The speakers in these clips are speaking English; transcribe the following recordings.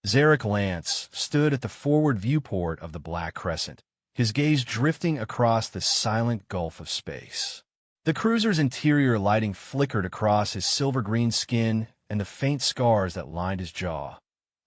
Zarek Lance stood at the forward viewport of the Black Crescent, his gaze drifting across the silent gulf of space. The cruiser's interior lighting flickered across his silver-green skin and the faint scars that lined his jaw,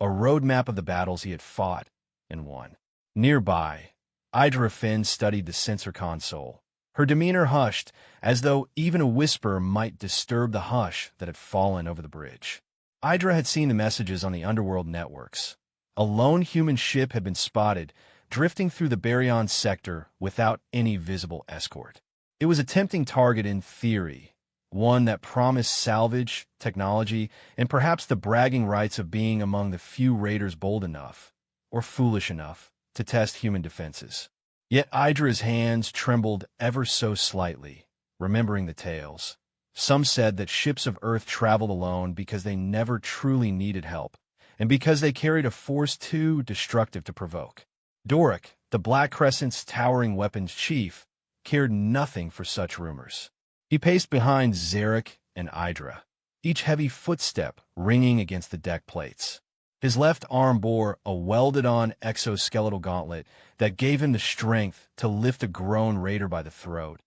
a roadmap of the battles he had fought and won. Nearby, Idra Finn studied the sensor console, her demeanor hushed, as though even a whisper might disturb the hush that had fallen over the bridge. Idra had seen the messages on the underworld networks. A lone human ship had been spotted, drifting through the Baryon sector without any visible escort. It was a tempting target in theory, one that promised salvage, technology, and perhaps the bragging rights of being among the few raiders bold enough, or foolish enough, to test human defenses. Yet Idra's hands trembled ever so slightly, remembering the tales. Some said that ships of Earth traveled alone because they never truly needed help, and because they carried a force too destructive to provoke. Doric, the Black Crescent's towering weapons chief, cared nothing for such rumors. He paced behind Zarek and Idra, each heavy footstep ringing against the deck plates. His left arm bore a welded-on exoskeletal gauntlet that gave him the strength to lift a grown raider by the throat,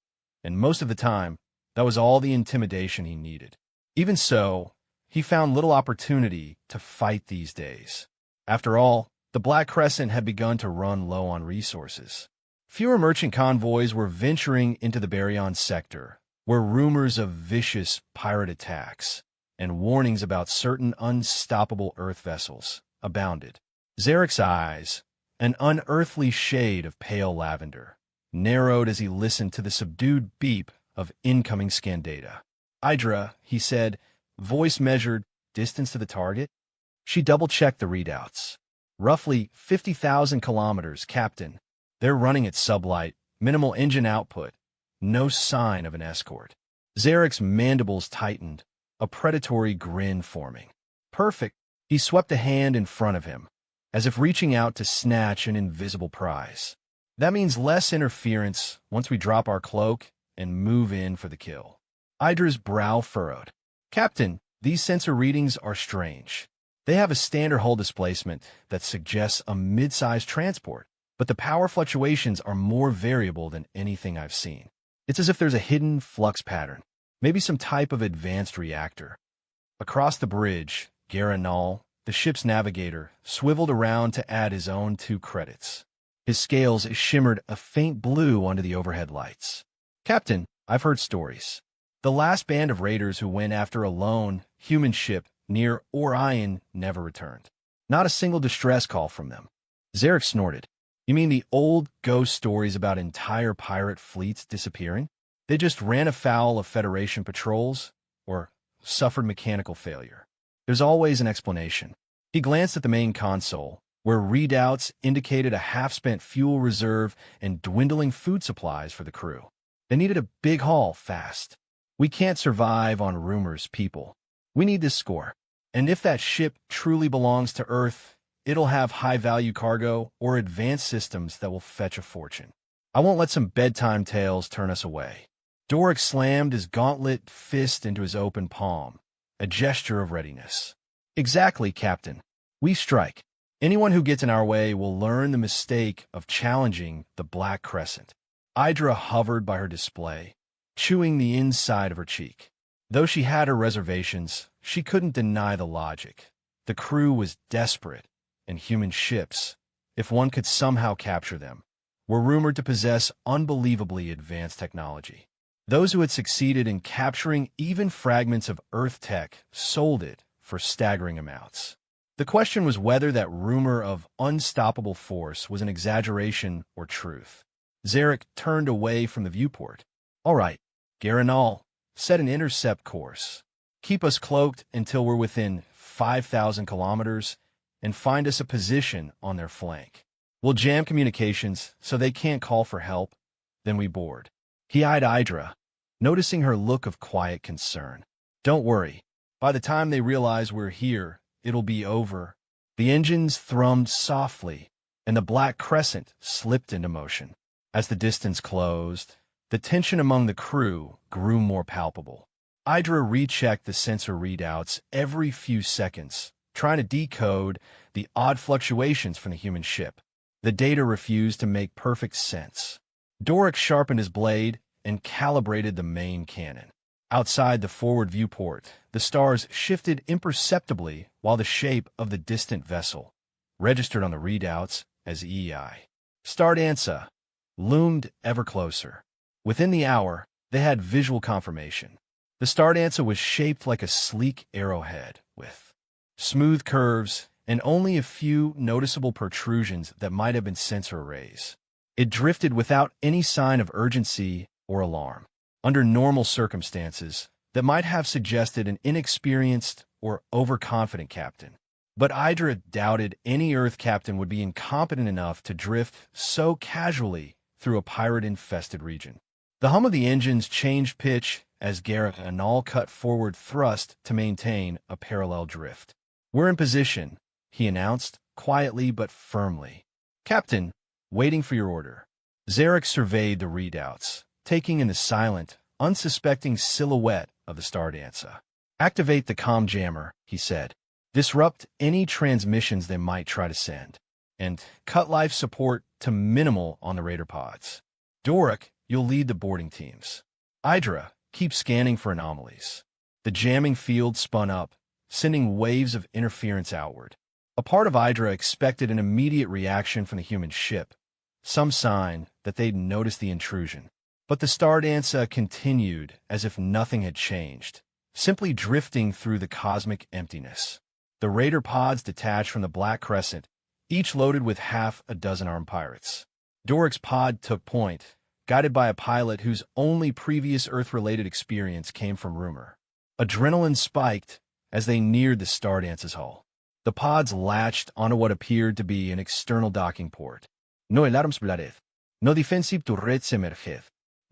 and most of the time, that was all the intimidation he needed. Even so, he found little opportunity to fight these days. After all, the Black Crescent had begun to run low on resources. Fewer merchant convoys were venturing into the Baryon sector, where rumors of vicious pirate attacks and warnings about certain unstoppable Earth vessels abounded. Zarek's eyes, an unearthly shade of pale lavender, narrowed as he listened to the subdued beep of incoming scan data. Idra, he said, voice measured, distance to the target. She double-checked the readouts. Roughly 50,000 kilometers, Captain. They're running at sublight, minimal engine output, no sign of an escort. Zarek's mandibles tightened, a predatory grin forming. Perfect. He swept a hand in front of him, as if reaching out to snatch an invisible prize. That means less interference once we drop our cloak and move in for the kill. Idra's brow furrowed. Captain, these sensor readings are strange. They have a standard hull displacement that suggests a mid-sized transport, but the power fluctuations are more variable than anything I've seen. It's as if there's a hidden flux pattern, maybe some type of advanced reactor. Across the bridge, Garanal, the ship's navigator, swiveled around to add his own 2 credits. His scales shimmered a faint blue under the overhead lights. Captain, I've heard stories. The last band of raiders who went after a lone, human ship near Orion never returned. Not a single distress call from them. Zarek snorted. You mean the old ghost stories about entire pirate fleets disappearing? They just ran afoul of Federation patrols, or suffered mechanical failure. There's always an explanation. He glanced at the main console, where readouts indicated a half-spent fuel reserve and dwindling food supplies for the crew. They needed a big haul fast. We can't survive on rumors, people. We need this score. And if that ship truly belongs to Earth, it'll have high-value cargo or advanced systems that will fetch a fortune. I won't let some bedtime tales turn us away. Doric slammed his gauntlet fist into his open palm, a gesture of readiness. Exactly, Captain. We strike. Anyone who gets in our way will learn the mistake of challenging the Black Crescent. Idra hovered by her display, chewing the inside of her cheek. Though she had her reservations, she couldn't deny the logic. The crew was desperate, and human ships, if one could somehow capture them, were rumored to possess unbelievably advanced technology. Those who had succeeded in capturing even fragments of Earth tech sold it for staggering amounts. The question was whether that rumor of unstoppable force was an exaggeration or truth. Zarek turned away from the viewport. All right, Garanal, set an intercept course. Keep us cloaked until we're within 5,000 kilometers and find us a position on their flank. We'll jam communications so they can't call for help, then we board. He eyed Idra, noticing her look of quiet concern. Don't worry. By the time they realize we're here, it'll be over. The engines thrummed softly, and the Black Crescent slipped into motion. As the distance closed, the tension among the crew grew more palpable. Idra rechecked the sensor readouts every few seconds trying to decode the odd fluctuations from the human ship. The data refused to make perfect sense. Doric sharpened his blade and calibrated the main cannon. Outside the forward viewport, the stars shifted imperceptibly while the shape of the distant vessel, registered on the readouts as EI. Stardanza loomed ever closer. Within the hour, they had visual confirmation. The Stardanza was shaped like a sleek arrowhead, with smooth curves and only a few noticeable protrusions that might have been sensor arrays. It drifted without any sign of urgency or alarm. Under normal circumstances, that might have suggested an inexperienced or overconfident captain. But Idra doubted any Earth captain would be incompetent enough to drift so casually through a pirate-infested region. The hum of the engines changed pitch as Garrett and all cut forward thrust to maintain a parallel drift. "We're in position," he announced, quietly but firmly. "Captain, waiting for your order." Zarek surveyed the readouts, taking in the silent, unsuspecting silhouette of the Stardanza. "Activate the comm jammer," he said. "Disrupt any transmissions they might try to send. And cut life support to minimal on the Raider pods. Doric, you'll lead the boarding teams. Idra, keep scanning for anomalies." The jamming field spun up, sending waves of interference outward. A part of Idra expected an immediate reaction from the human ship, some sign that they'd noticed the intrusion. But the Stardanza continued as if nothing had changed, simply drifting through the cosmic emptiness. The Raider pods detached from the Black Crescent, each loaded with half a dozen armed pirates. Doric's pod took point, guided by a pilot whose only previous Earth-related experience came from rumor. Adrenaline spiked as they neared the Stardance's hull. The pods latched onto what appeared to be an external docking port. "No alarms blared. No defensive turrets emerged."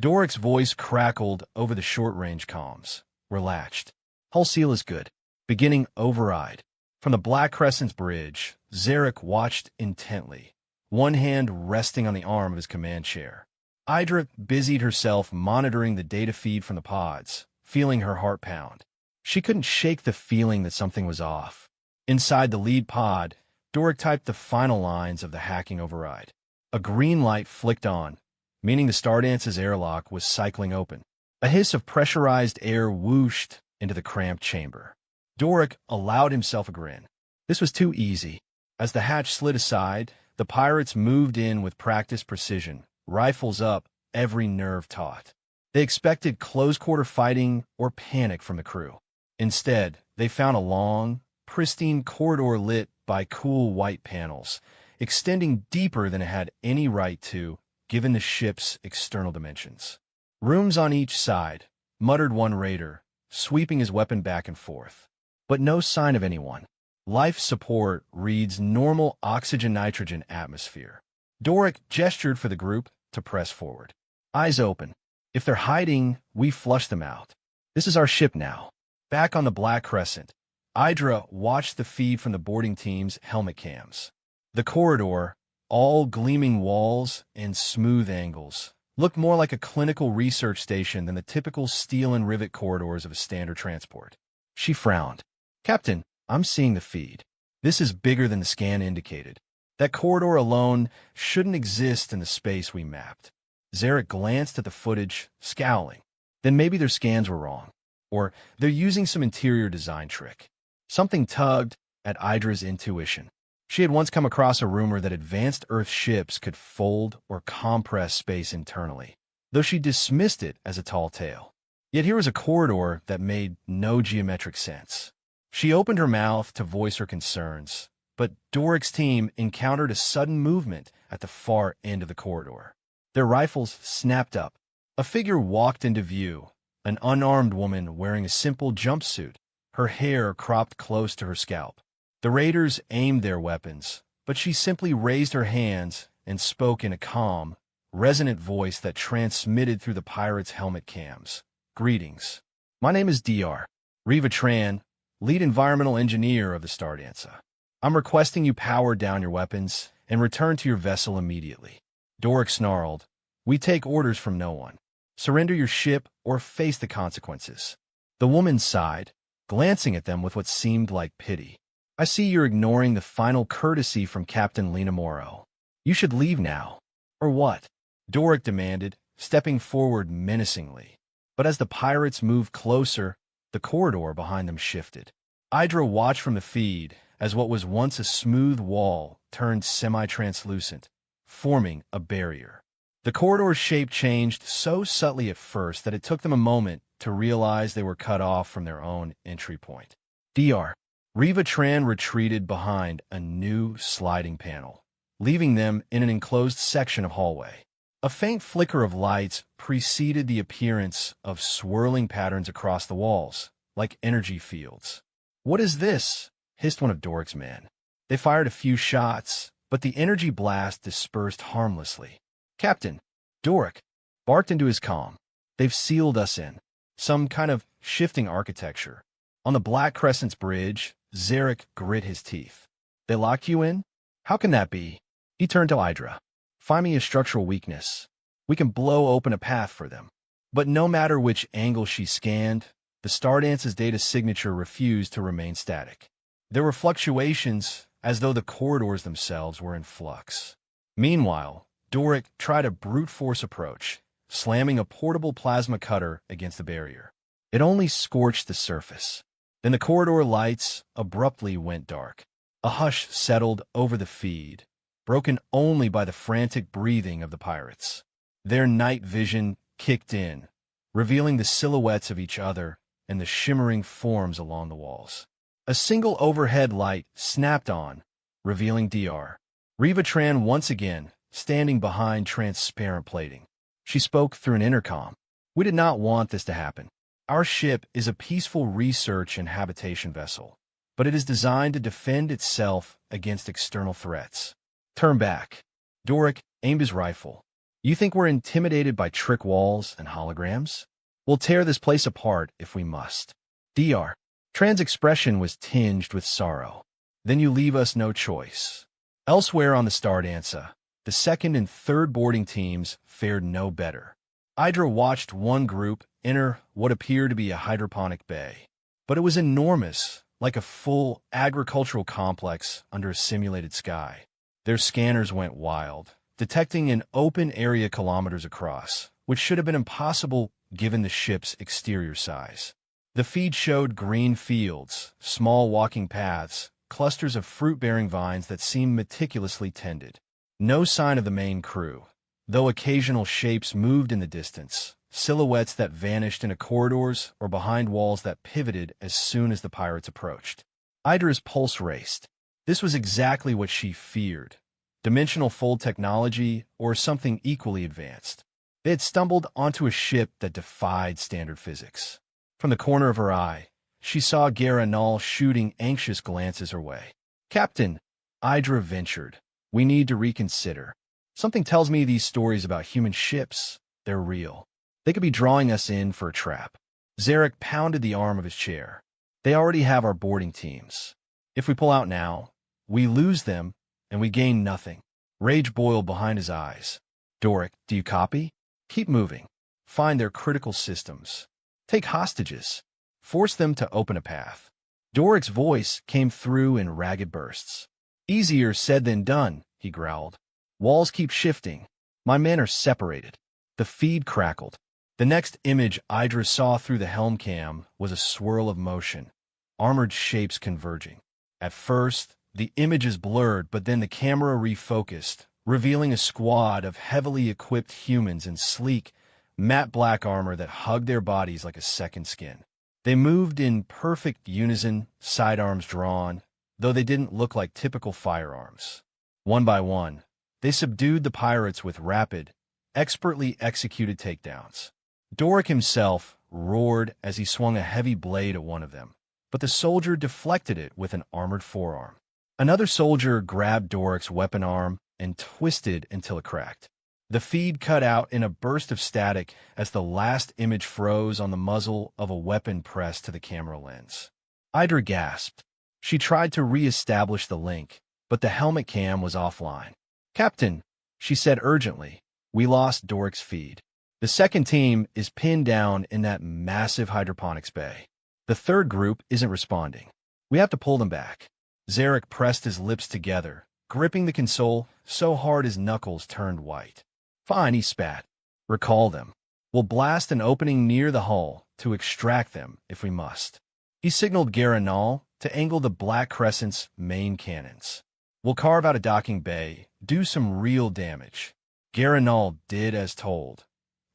Doric's voice crackled over the short-range comms. "We're latched. Hull seal is good. Beginning override." From the Black Crescent's bridge, Zarek watched intently, one hand resting on the arm of his command chair. Idra busied herself monitoring the data feed from the pods, feeling her heart pound. She couldn't shake the feeling that something was off. Inside the lead pod, Doric typed the final lines of the hacking override. A green light flicked on, meaning the Stardance's airlock was cycling open. A hiss of pressurized air whooshed into the cramped chamber. Doric allowed himself a grin. This was too easy. As the hatch slid aside, the pirates moved in with practiced precision, rifles up, every nerve taut. They expected close-quarter fighting or panic from the crew. Instead, they found a long, pristine corridor lit by cool white panels, extending deeper than it had any right to, given the ship's external dimensions. "Rooms on each side," muttered one raider, sweeping his weapon back and forth. But no sign of anyone. "Life support reads normal oxygen-nitrogen atmosphere." Doric gestured for the group to press forward. "Eyes open. If they're hiding, we flush them out. This is our ship now." Back on the Black Crescent, Idra watched the feed from the boarding team's helmet cams. The corridor, all gleaming walls and smooth angles, looked more like a clinical research station than the typical steel and rivet corridors of a standard transport. She frowned. "Captain, I'm seeing the feed. This is bigger than the scan indicated. That corridor alone shouldn't exist in the space we mapped." Zarek glanced at the footage, scowling. Then maybe their scans were wrong. Or they're using some interior design trick. Something tugged at Idra's intuition. She had once come across a rumor that advanced Earth ships could fold or compress space internally, though she dismissed it as a tall tale. Yet here was a corridor that made no geometric sense. She opened her mouth to voice her concerns, but Doric's team encountered a sudden movement at the far end of the corridor. Their rifles snapped up. A figure walked into view, an unarmed woman wearing a simple jumpsuit, her hair cropped close to her scalp. The raiders aimed their weapons, but she simply raised her hands and spoke in a calm, resonant voice that transmitted through the pirates' helmet cams. "Greetings. My name is Dr. Riva Tran, lead environmental engineer of the Stardanza. I'm requesting you power down your weapons and return to your vessel immediately." Doric snarled, "We take orders from no one. Surrender your ship or face the consequences." The woman sighed, glancing at them with what seemed like pity. I see you're ignoring the final courtesy from Captain Lena Morrow. You should leave now. Or what? Doric demanded, stepping forward menacingly. But as the pirates moved closer, the corridor behind them shifted. Idra watched from the feed as what was once a smooth wall turned semi-translucent, forming a barrier. The corridor's shape changed so subtly at first that it took them a moment to realize they were cut off from their own entry point. Dr. Riva Tran retreated behind a new sliding panel, leaving them in an enclosed section of hallway. A faint flicker of lights preceded the appearance of swirling patterns across the walls, like energy fields. "What is this?" hissed one of Doric's men. They fired a few shots, but the energy blast dispersed harmlessly. "Captain," Doric barked into his comm. "They've sealed us in. Some kind of shifting architecture." On the Black Crescent's bridge, Zarek grit his teeth. "They locked you in? How can that be?" He turned to Idra. "Find me a structural weakness. We can blow open a path for them." But no matter which angle she scanned, the Stardance's data signature refused to remain static. There were fluctuations, as though the corridors themselves were in flux. Meanwhile, Doric tried a brute force approach, slamming a portable plasma cutter against the barrier. It only scorched the surface. Then the corridor lights abruptly went dark. A hush settled over the feed, broken only by the frantic breathing of the pirates. Their night vision kicked in, revealing the silhouettes of each other and the shimmering forms along the walls. A single overhead light snapped on, revealing Dr. Riva Tran once again, standing behind transparent plating. She spoke through an intercom. "We did not want this to happen. Our ship is a peaceful research and habitation vessel, but it is designed to defend itself against external threats. Turn back." Doric aimed his rifle. "You think we're intimidated by trick walls and holograms? We'll tear this place apart if we must." Dr. Tran's expression was tinged with sorrow. "Then you leave us no choice." Elsewhere on the Stardancer, the second and third boarding teams fared no better. Idra watched one group enter what appeared to be a hydroponic bay. But it was enormous, like a full agricultural complex under a simulated sky. Their scanners went wild, detecting an open area kilometers across, which should have been impossible given the ship's exterior size. The feed showed green fields, small walking paths, clusters of fruit-bearing vines that seemed meticulously tended. No sign of the main crew, though occasional shapes moved in the distance, silhouettes that vanished into corridors or behind walls that pivoted as soon as the pirates approached. Idra's pulse raced. This was exactly what she feared: dimensional fold technology or something equally advanced. They had stumbled onto a ship that defied standard physics. From the corner of her eye, she saw Garanal shooting anxious glances her way. "Captain," Idra ventured, "we need to reconsider. Something tells me these stories about human ships, they're real. They could be drawing us in for a trap." Zarek pounded the arm of his chair. "They already have our boarding teams. If we pull out now, we lose them, and we gain nothing." Rage boiled behind his eyes. "Doric, do you copy? Keep moving. Find their critical systems. Take hostages. Force them to open a path." Doric's voice came through in ragged bursts. "Easier said than done," he growled. "Walls keep shifting. My men are separated." The feed crackled. The next image Idra saw through the helm cam was a swirl of motion, armored shapes converging. At first, the images blurred, but then the camera refocused, revealing a squad of heavily equipped humans in sleek, matte black armor that hugged their bodies like a second skin. They moved in perfect unison, sidearms drawn, though they didn't look like typical firearms. One by one, they subdued the pirates with rapid, expertly executed takedowns. Doric himself roared as he swung a heavy blade at one of them, but the soldier deflected it with an armored forearm. Another soldier grabbed Doric's weapon arm and twisted until it cracked. The feed cut out in a burst of static as the last image froze on the muzzle of a weapon pressed to the camera lens. Idra gasped. She tried to re-establish the link, but the helmet cam was offline. "Captain," she said urgently, "we lost Doric's feed. The second team is pinned down in that massive hydroponics bay. The third group isn't responding. We have to pull them back." Zarek pressed his lips together, gripping the console so hard his knuckles turned white. Fine, he spat. Recall them. We'll blast an opening near the hull to extract them if we must. He signaled Garanal to angle the Black Crescent's main cannons. We'll carve out a docking bay, do some real damage. Garanal did as told,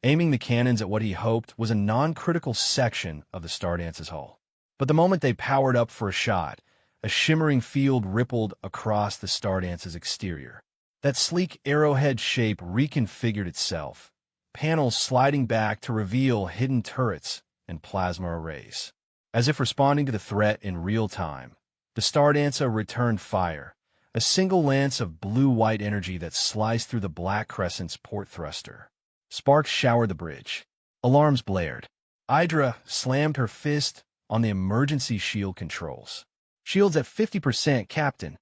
aiming the cannons at what he hoped was a non-critical section of the Stardance's hull. But the moment they powered up for a shot, a shimmering field rippled across the Stardance's exterior. That sleek arrowhead shape reconfigured itself, panels sliding back to reveal hidden turrets and plasma arrays. As if responding to the threat in real time, the Stardance returned fire, a single lance of blue-white energy that sliced through the Black Crescent's port thruster. Sparks showered the bridge. Alarms blared. Hydra slammed her fist on the emergency shield controls. Shields at 50%, Captain.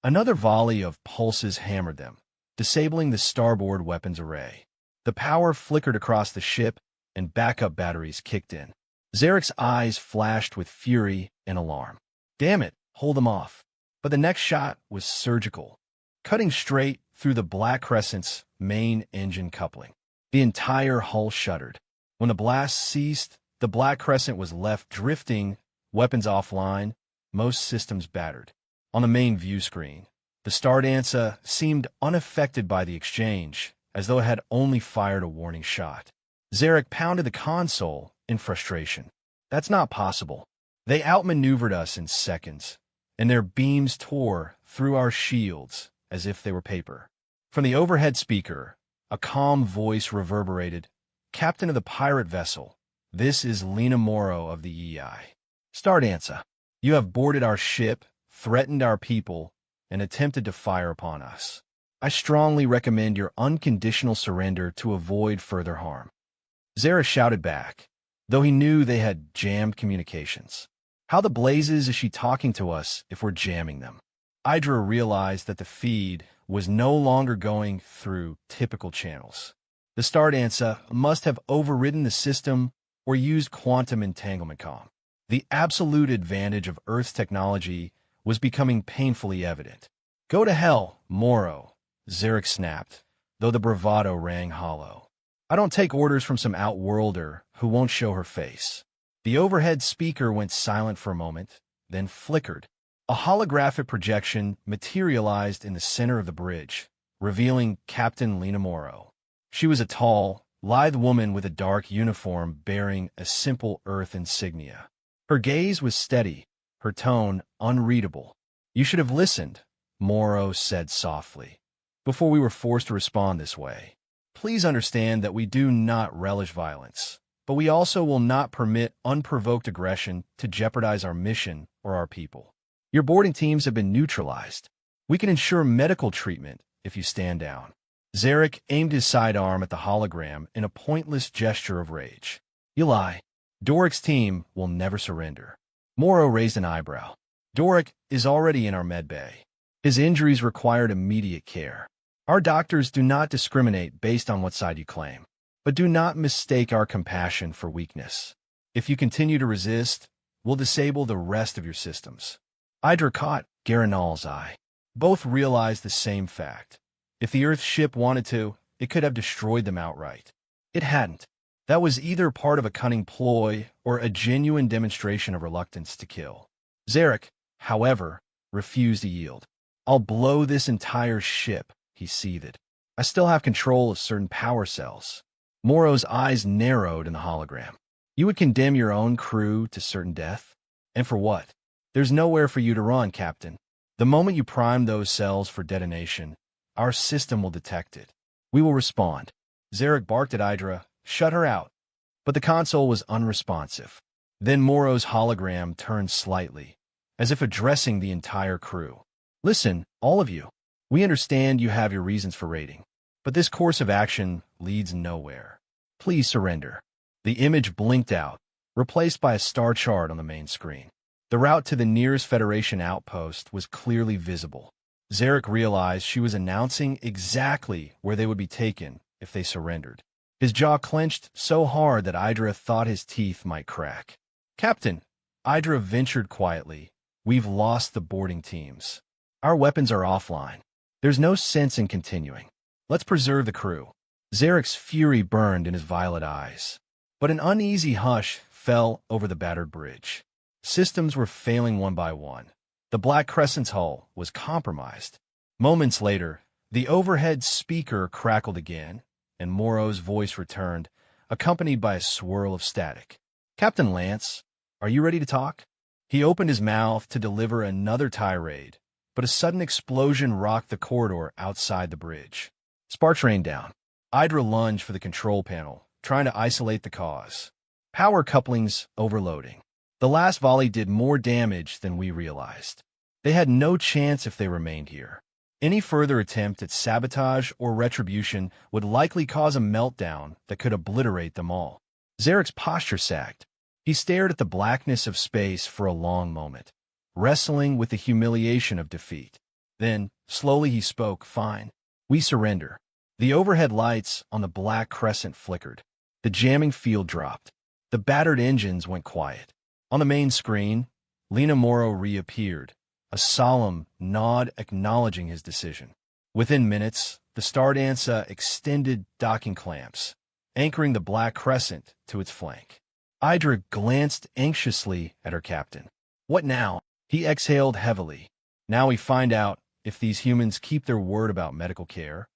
Another volley of pulses hammered them, disabling the starboard weapons array. The power flickered across the ship, and backup batteries kicked in. Zarek's eyes flashed with fury and alarm. Damn it, hold them off. But the next shot was surgical, cutting straight through the Black Crescent's main engine coupling. The entire hull shuddered. When the blast ceased, the Black Crescent was left drifting, weapons offline, most systems battered. On the main view screen, the Stardance seemed unaffected by the exchange, as though it had only fired a warning shot. Zarek pounded the console in frustration. That's not possible. They outmaneuvered us in seconds, and their beams tore through our shields as if they were paper. From the overhead speaker, a calm voice reverberated. Captain of the pirate vessel, this is Lena Morrow of the EI. Stardance, you have boarded our ship, threatened our people, and attempted to fire upon us. I strongly recommend your unconditional surrender to avoid further harm. Zara shouted back, though he knew they had jammed communications. How the blazes is she talking to us if we're jamming them? Hydra realized that the feed was no longer going through typical channels. The Stardance must have overridden the system or used quantum entanglement comm. The absolute advantage of Earth's technology was becoming painfully evident. Go to hell, Morrow, Zarek snapped, though the bravado rang hollow. I don't take orders from some outworlder who won't show her face. The overhead speaker went silent for a moment, then flickered. A holographic projection materialized in the center of the bridge, revealing Captain Lena Morrow. She was a tall, lithe woman with a dark uniform bearing a simple Earth insignia. Her gaze was steady, her tone unreadable. You should have listened, Morrow said softly, before we were forced to respond this way. Please understand that we do not relish violence, but we also will not permit unprovoked aggression to jeopardize our mission or our people. Your boarding teams have been neutralized. We can ensure medical treatment if you stand down. Zarek aimed his sidearm at the hologram in a pointless gesture of rage. You lie. Doric's team will never surrender. Morrow raised an eyebrow. Doric is already in our medbay. His injuries required immediate care. Our doctors do not discriminate based on what side you claim. But do not mistake our compassion for weakness. If you continue to resist, we'll disable the rest of your systems. Hydra caught Garanal's eye. Both realized the same fact. If the Earth ship wanted to, it could have destroyed them outright. It hadn't. That was either part of a cunning ploy or a genuine demonstration of reluctance to kill. Zarek, however, refused to yield. I'll blow this entire ship, he seethed. I still have control of certain power cells. Morrow's eyes narrowed in the hologram. You would condemn your own crew to certain death? And for what? There's nowhere for you to run, Captain. The moment you prime those cells for detonation, our system will detect it. We will respond. Zarek barked at Hydra, shut her out. But the console was unresponsive. Then Morrow's hologram turned slightly, as if addressing the entire crew. Listen, all of you. We understand you have your reasons for raiding, but this course of action leads nowhere. Please surrender. The image blinked out, replaced by a star chart on the main screen. The route to the nearest Federation outpost was clearly visible. Zarek realized she was announcing exactly where they would be taken if they surrendered. His jaw clenched so hard that Hydra thought his teeth might crack. Captain, Hydra ventured quietly, We've lost the boarding teams. Our weapons are offline. There's no sense in continuing. Let's preserve the crew. Zarek's fury burned in his violet eyes. But an uneasy hush fell over the battered bridge. Systems were failing one by one. The Black Crescent's hull was compromised. Moments later, the overhead speaker crackled again, and Morrow's voice returned, accompanied by a swirl of static. "Captain Lance, are you ready to talk?" He opened his mouth to deliver another tirade, but a sudden explosion rocked the corridor outside the bridge. Sparks rained down. Hydra lunged for the control panel, trying to isolate the cause. Power couplings overloading. The last volley did more damage than we realized. They had no chance if they remained here. Any further attempt at sabotage or retribution would likely cause a meltdown that could obliterate them all. Zarek's posture sagged. He stared at the blackness of space for a long moment, wrestling with the humiliation of defeat. Then, slowly he spoke, "Fine. We surrender." The overhead lights on the Black Crescent flickered. The jamming field dropped. The battered engines went quiet. On the main screen, Lena Morrow reappeared, a solemn nod acknowledging his decision. Within minutes, the Stardancer extended docking clamps, anchoring the Black Crescent to its flank. Hydra glanced anxiously at her captain. "What now?" He exhaled heavily. "Now we find out if these humans keep their word about medical care,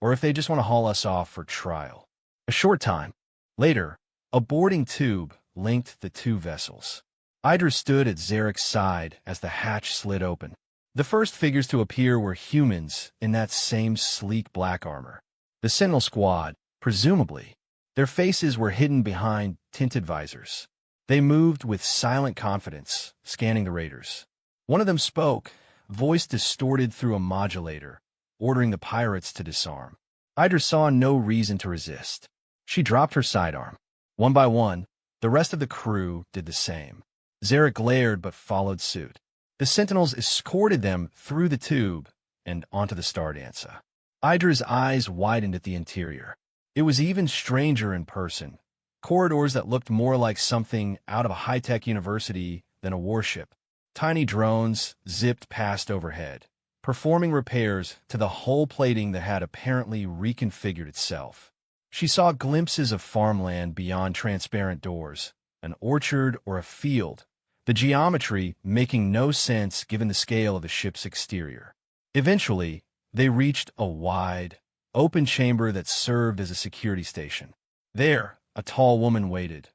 or if they just want to haul us off for trial." A short time later, a boarding tube linked the two vessels. Hydra stood at Zarek's side as the hatch slid open. The first figures to appear were humans in that same sleek black armor. The Sentinel Squad, presumably. Their faces were hidden behind tinted visors. They moved with silent confidence, scanning the raiders. One of them spoke, voice distorted through a modulator, ordering the pirates to disarm. Hydra saw no reason to resist. She dropped her sidearm. One by one, the rest of the crew did the same. Zarek glared but followed suit. The Sentinels escorted them through the tube and onto the Stardancer. Hydra's eyes widened at the interior. It was even stranger in person. Corridors that looked more like something out of a high-tech university than a warship. Tiny drones zipped past overhead, performing repairs to the hull plating that had apparently reconfigured itself. She saw glimpses of farmland beyond transparent doors, an orchard or a field, the geometry making no sense given the scale of the ship's exterior. Eventually, they reached a wide, open chamber that served as a security station. There, a tall woman waited,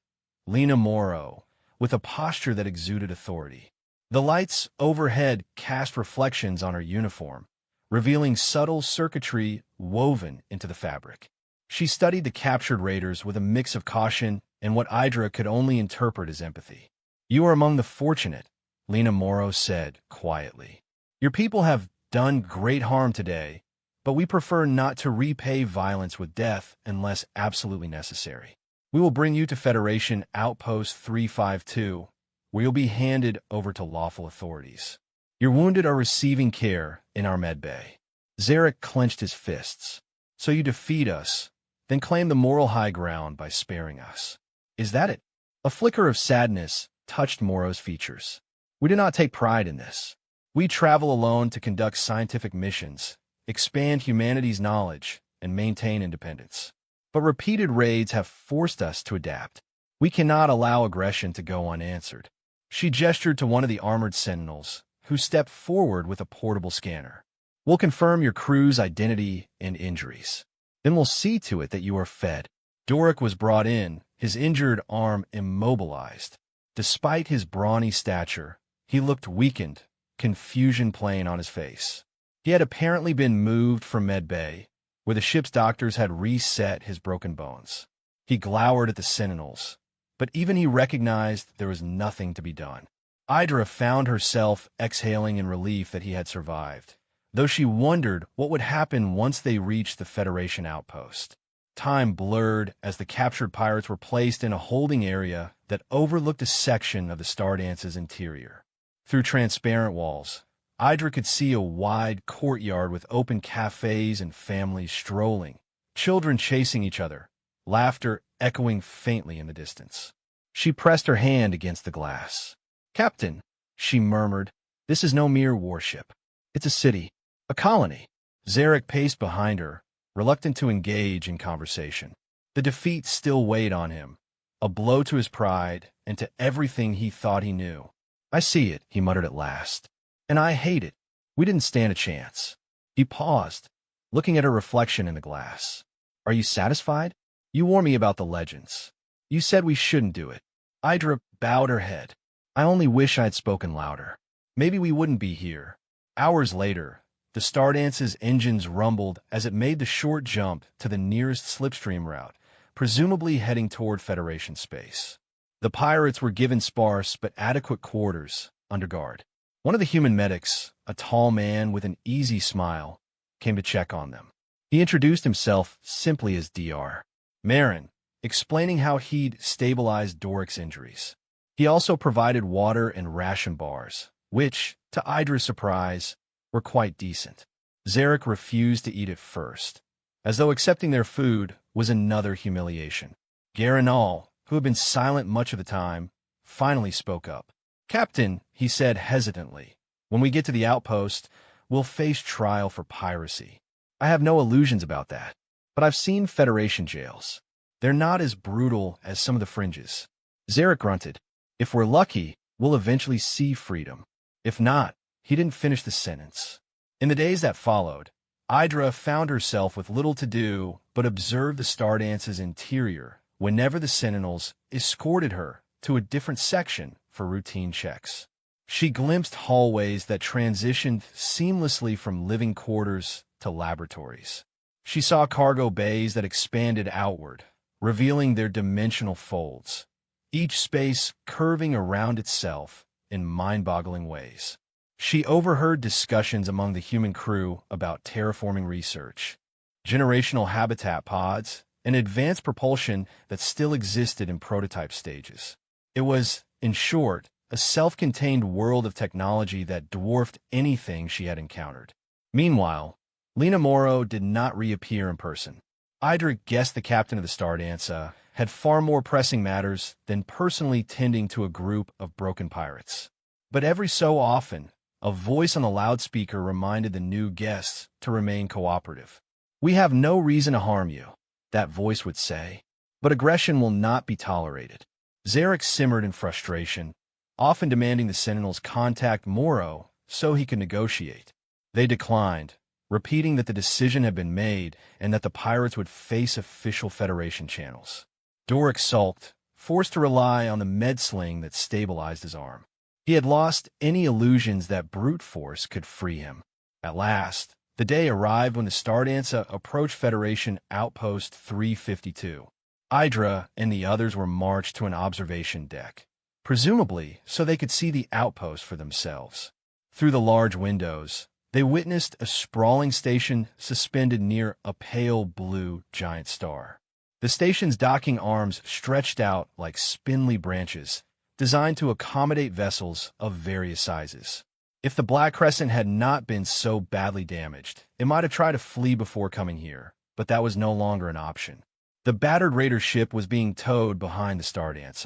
Lena Morrow, with a posture that exuded authority. The lights overhead cast reflections on her uniform, revealing subtle circuitry woven into the fabric. She studied the captured raiders with a mix of caution and what Hydra could only interpret as empathy. "You are among the fortunate," Lena Morrow said quietly. "Your people have done great harm today, but we prefer not to repay violence with death unless absolutely necessary. We will bring you to Federation Outpost 352, where you'll be handed over to lawful authorities. Your wounded are receiving care in our med bay." Zarek clenched his fists. "So you defeat us, then claim the moral high ground by sparing us. Is that it?" A flicker of sadness touched Morrow's features. "We do not take pride in this. We travel alone to conduct scientific missions, expand humanity's knowledge, and maintain independence. But repeated raids have forced us to adapt. We cannot allow aggression to go unanswered." She gestured to one of the armored sentinels, who stepped forward with a portable scanner. "We'll confirm your crew's identity and injuries. Then we'll see to it that you are fed." Doric was brought in, his injured arm immobilized. Despite his brawny stature, he looked weakened, confusion playing on his face. He had apparently been moved from Med Bay, where the ship's doctors had reset his broken bones. He glowered at the Sentinels, but even he recognized there was nothing to be done. Hydra found herself exhaling in relief that he had survived, though she wondered what would happen once they reached the Federation outpost. Time blurred as the captured pirates were placed in a holding area that overlooked a section of the Stardance's interior. Through transparent walls, Hydra could see a wide courtyard with open cafes and families strolling, children chasing each other, laughter echoing faintly in the distance. She pressed her hand against the glass. "Captain," she murmured, This is no mere warship. It's a city, a colony. Zarek paced behind her, reluctant to engage in conversation. The defeat still weighed on him, a blow to his pride and to everything he thought he knew. I see it, he muttered at last. And I hate it. We didn't stand a chance. He paused, looking at her reflection in the glass. Are you satisfied? You warned me about the legends. You said we shouldn't do it. Idra bowed her head. I only wish I had spoken louder. Maybe we wouldn't be here. Hours later, the Stardance's engines rumbled as it made the short jump to the nearest slipstream route, presumably heading toward Federation space. The pirates were given sparse but adequate quarters under guard. One of the human medics, a tall man with an easy smile, came to check on them. He introduced himself simply as Dr. Marin, explaining how he'd stabilized Doric's injuries. He also provided water and ration bars, which, to Idra's surprise, were quite decent. Zarek refused to eat at first, as though accepting their food was another humiliation. Garanal, who had been silent much of the time, finally spoke up. Captain, he said hesitantly, when we get to the outpost, we'll face trial for piracy. I have no illusions about that, but I've seen Federation jails. They're not as brutal as some of the fringes. Zarek grunted. If we're lucky, we'll eventually see freedom. If not, he didn't finish the sentence. In the days that followed, Idra found herself with little to do but observe the Stardance's interior whenever the Sentinels escorted her to a different section for routine checks. She glimpsed hallways that transitioned seamlessly from living quarters to laboratories. She saw cargo bays that expanded outward, revealing their dimensional folds, each space curving around itself in mind-boggling ways. She overheard discussions among the human crew about terraforming research, generational habitat pods, and advanced propulsion that still existed in prototype stages. It was, in short, a self-contained world of technology that dwarfed anything she had encountered. Meanwhile, Lena Morrow did not reappear in person. Idra guessed the captain of the Stardance had far more pressing matters than personally tending to a group of broken pirates. But every so often, a voice on the loudspeaker reminded the new guests to remain cooperative. We have no reason to harm you, that voice would say, but aggression will not be tolerated. Zarek simmered in frustration, often demanding the Sentinels contact Morrow so he could negotiate. They declined, repeating that the decision had been made and that the pirates would face official Federation channels. Doric sulked, forced to rely on the med sling that stabilized his arm. He had lost any illusions that brute force could free him. At last, the day arrived when the Stardance approached Federation Outpost 352. Idra and the others were marched to an observation deck, presumably so they could see the outpost for themselves. Through the large windows, they witnessed a sprawling station suspended near a pale blue giant star. The station's docking arms stretched out like spindly branches, designed to accommodate vessels of various sizes. If the Black Crescent had not been so badly damaged, it might have tried to flee before coming here, but that was no longer an option. The battered raider ship was being towed behind the Stardance,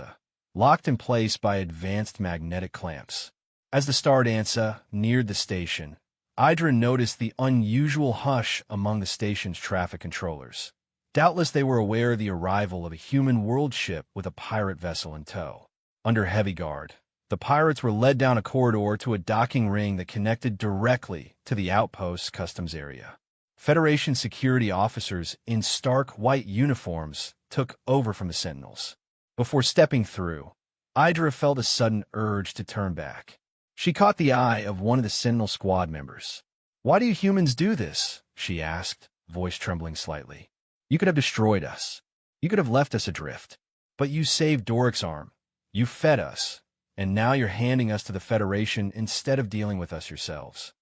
locked in place by advanced magnetic clamps. As the Stardance neared the station, Idra noticed the unusual hush among the station's traffic controllers. Doubtless they were aware of the arrival of a human world ship with a pirate vessel in tow. Under heavy guard, the pirates were led down a corridor to a docking ring that connected directly to the outpost's customs area. Federation security officers in stark white uniforms took over from the Sentinels. Before stepping through, Idra felt a sudden urge to turn back. She caught the eye of one of the Sentinel squad members. "Why do you humans do this?" she asked, voice trembling slightly. "You could have destroyed us. You could have left us adrift. But you saved Doric's arm. You fed us. And now you're handing us to the Federation instead of dealing with us yourselves."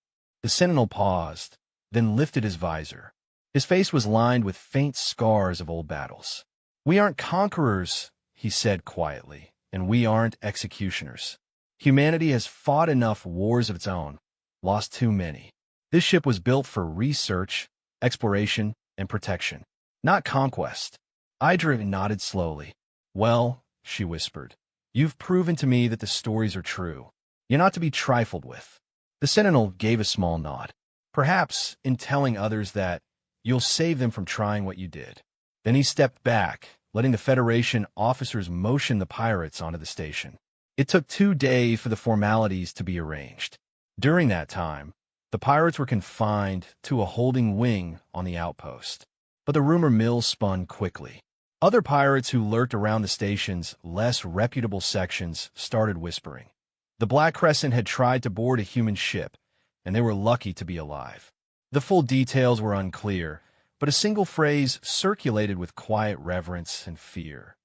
The Sentinel paused, then lifted his visor. His face was lined with faint scars of old battles. "We aren't conquerors," he said quietly, "and we aren't executioners. Humanity has fought enough wars of its own, lost too many. This ship was built for research, exploration, and protection, not conquest." Idra nodded slowly. "Well," she whispered, "you've proven to me that the stories are true. You're not to be trifled with. The sentinel gave a small nod, perhaps in telling others that you'll save them from trying what you did. Then he stepped back, letting the Federation officers motion the pirates onto the station. It took 2 days for the formalities to be arranged. During that time, the pirates were confined to a holding wing on the outpost. But the rumor mill spun quickly. Other pirates who lurked around the station's less reputable sections started whispering. The Black Crescent had tried to board a human ship, and they were lucky to be alive. The full details were unclear, but a single phrase circulated with quiet reverence and fear.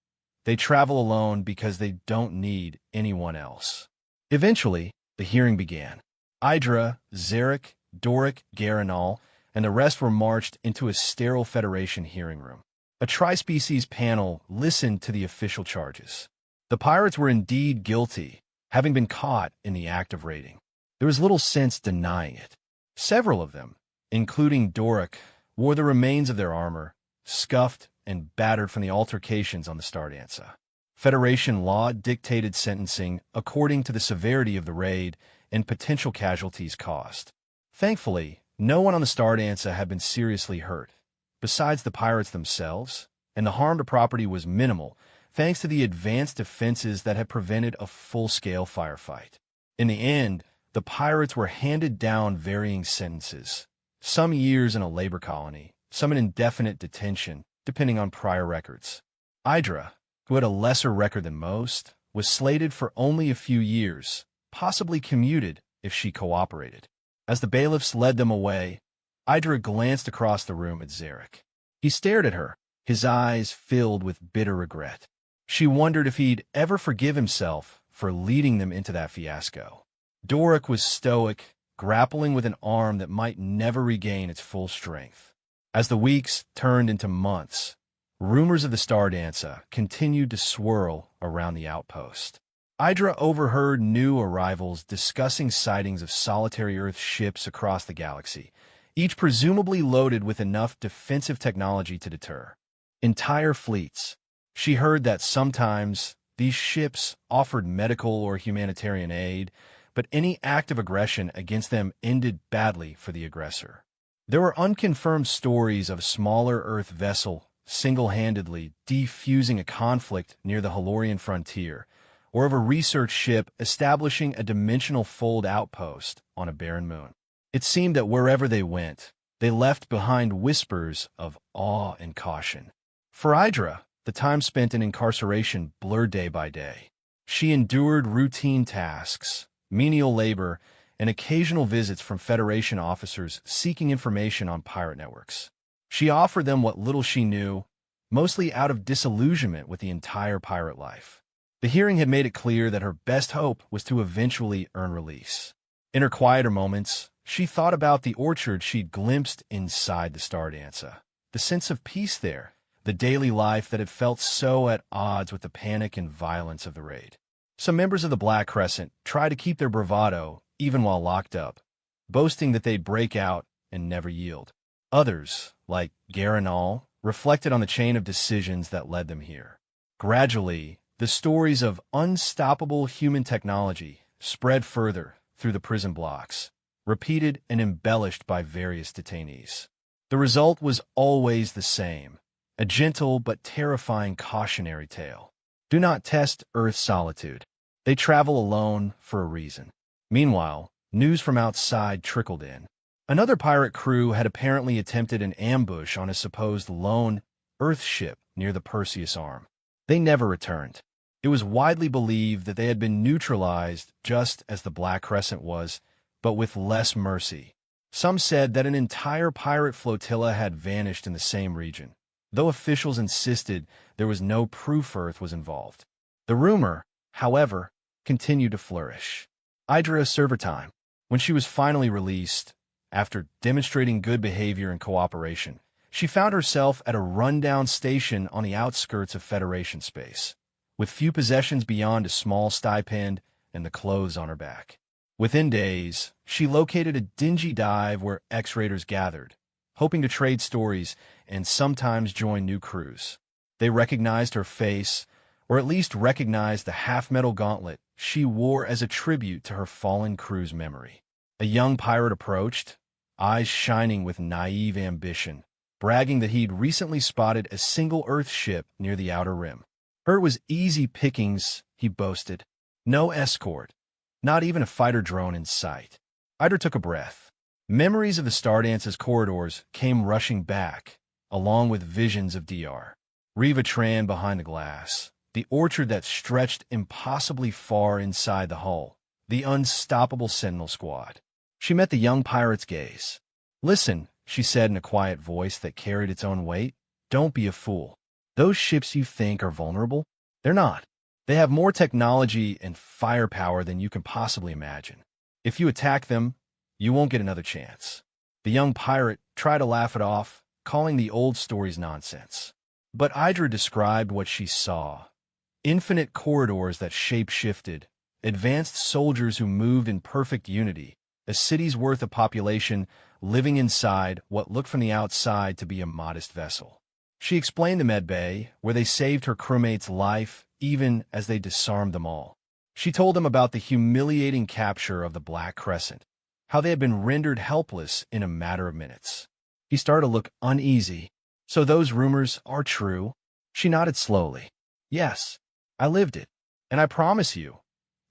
They travel alone because they don't need anyone else. Eventually, the hearing began. Idra, Zarek, Doric, Garanal, and the rest were marched into a sterile Federation hearing room. A tri-species panel listened to the official charges. The pirates were indeed guilty, having been caught in the act of raiding. There was little sense denying it. Several of them, including Doric, wore the remains of their armor, scuffed and battered from the altercations on the Stardanza. Federation law dictated sentencing according to the severity of the raid and potential casualties caused. Thankfully, no one on the Stardanza had been seriously hurt, besides the pirates themselves, and the harm to property was minimal, thanks to the advanced defenses that had prevented a full-scale firefight. In the end, the pirates were handed down varying sentences, some years in a labor colony, some in indefinite detention, depending on prior records. Idra, who had a lesser record than most, was slated for only a few years, possibly commuted if she cooperated. As the bailiffs led them away, Idra glanced across the room at Zarek. He stared at her, his eyes filled with bitter regret. She wondered if he'd ever forgive himself for leading them into that fiasco. Doric was stoic, grappling with an arm that might never regain its full strength. As the weeks turned into months, rumors of the Stardanza continued to swirl around the outpost. Idra overheard new arrivals discussing sightings of solitary Earth ships across the galaxy, each presumably loaded with enough defensive technology to deter entire fleets. She heard that sometimes these ships offered medical or humanitarian aid, but any act of aggression against them ended badly for the aggressor. There were unconfirmed stories of a smaller Earth vessel single-handedly defusing a conflict near the Halorian frontier, or of a research ship establishing a dimensional fold outpost on a barren moon. It seemed that wherever they went, they left behind whispers of awe and caution. For Idra, the time spent in incarceration blurred day by day. She endured routine tasks, menial labor, and occasional visits from Federation officers seeking information on pirate networks. She offered them what little she knew, mostly out of disillusionment with the entire pirate life. The hearing had made it clear that her best hope was to eventually earn release. In her quieter moments, she thought about the orchard she'd glimpsed inside the Stardanza, the sense of peace there, the daily life that had felt so at odds with the panic and violence of the raid. Some members of the Black Crescent tried to keep their bravado even while locked up, boasting that they'd break out and never yield. Others, like Garanal, reflected on the chain of decisions that led them here. Gradually, the stories of unstoppable human technology spread further through the prison blocks, repeated and embellished by various detainees. The result was always the same, a gentle but terrifying cautionary tale. Do not test Earth's solitude. They travel alone for a reason. Meanwhile, news from outside trickled in. Another pirate crew had apparently attempted an ambush on a supposed lone Earth ship near the Perseus Arm. They never returned. It was widely believed that they had been neutralized just as the Black Crescent was, but with less mercy. Some said that an entire pirate flotilla had vanished in the same region, though officials insisted there was no proof Earth was involved. The rumor, however, continued to flourish. Idra Servertime, when she was finally released, after demonstrating good behavior and cooperation, she found herself at a rundown station on the outskirts of Federation space, with few possessions beyond a small stipend and the clothes on her back. Within days, she located a dingy dive where X-Raiders gathered, hoping to trade stories and sometimes join new crews. They recognized her face, or at least recognized the half-metal gauntlet she wore as a tribute to her fallen crew's memory. A young pirate approached, eyes shining with naive ambition, bragging that he'd recently spotted a single Earth ship near the outer rim. It was easy pickings, he boasted. No escort, not even a fighter drone in sight. Hydra took a breath. Memories of the Stardance's corridors came rushing back, along with visions of Dr. Reva Tran behind the glass, the orchard that stretched impossibly far inside the hull, the unstoppable Sentinel Squad. She met the young pirate's gaze. "Listen," she said in a quiet voice that carried its own weight. "Don't be a fool. Those ships you think are vulnerable? They're not. They have more technology and firepower than you can possibly imagine. If you attack them, you won't get another chance." The young pirate tried to laugh it off, calling the old stories nonsense. But Idra described what she saw. Infinite corridors that shape-shifted, advanced soldiers who moved in perfect unity, a city's worth of population living inside what looked from the outside to be a modest vessel. She explained the medbay, where they saved her crewmate's life even as they disarmed them all. She told them about the humiliating capture of the Black Crescent, how they had been rendered helpless in a matter of minutes. He started to look uneasy. "So those rumors are true?" She nodded slowly. "Yes, I lived it. And I promise you,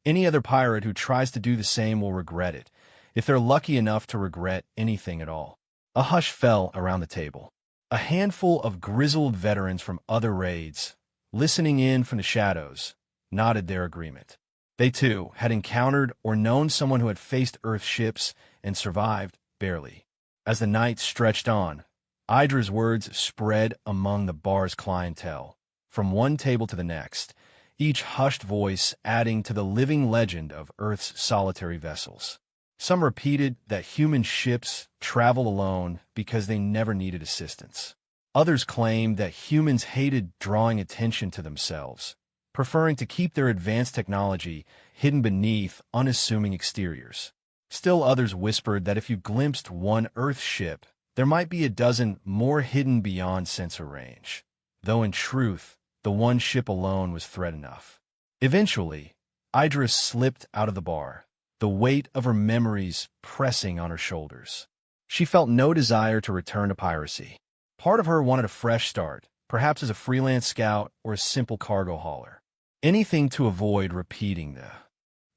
any other pirate who tries to do the same will regret it, if they're lucky enough to regret anything at all." A hush fell around the table. A handful of grizzled veterans from other raids, listening in from the shadows, nodded their agreement. They, too, had encountered or known someone who had faced Earth ships and survived, barely. As the night stretched on, Idra's words spread among the bar's clientele, from one table to the next, each hushed voice adding to the living legend of Earth's solitary vessels. Some repeated that human ships travel alone because they never needed assistance. Others claimed that humans hated drawing attention to themselves, preferring to keep their advanced technology hidden beneath unassuming exteriors. Still others whispered that if you glimpsed one Earth ship, there might be a dozen more hidden beyond sensor range, though in truth, the one ship alone was threat enough. Eventually, Idris slipped out of the bar, the weight of her memories pressing on her shoulders. She felt no desire to return to piracy. Part of her wanted a fresh start, perhaps as a freelance scout or a simple cargo hauler. Anything to avoid repeating the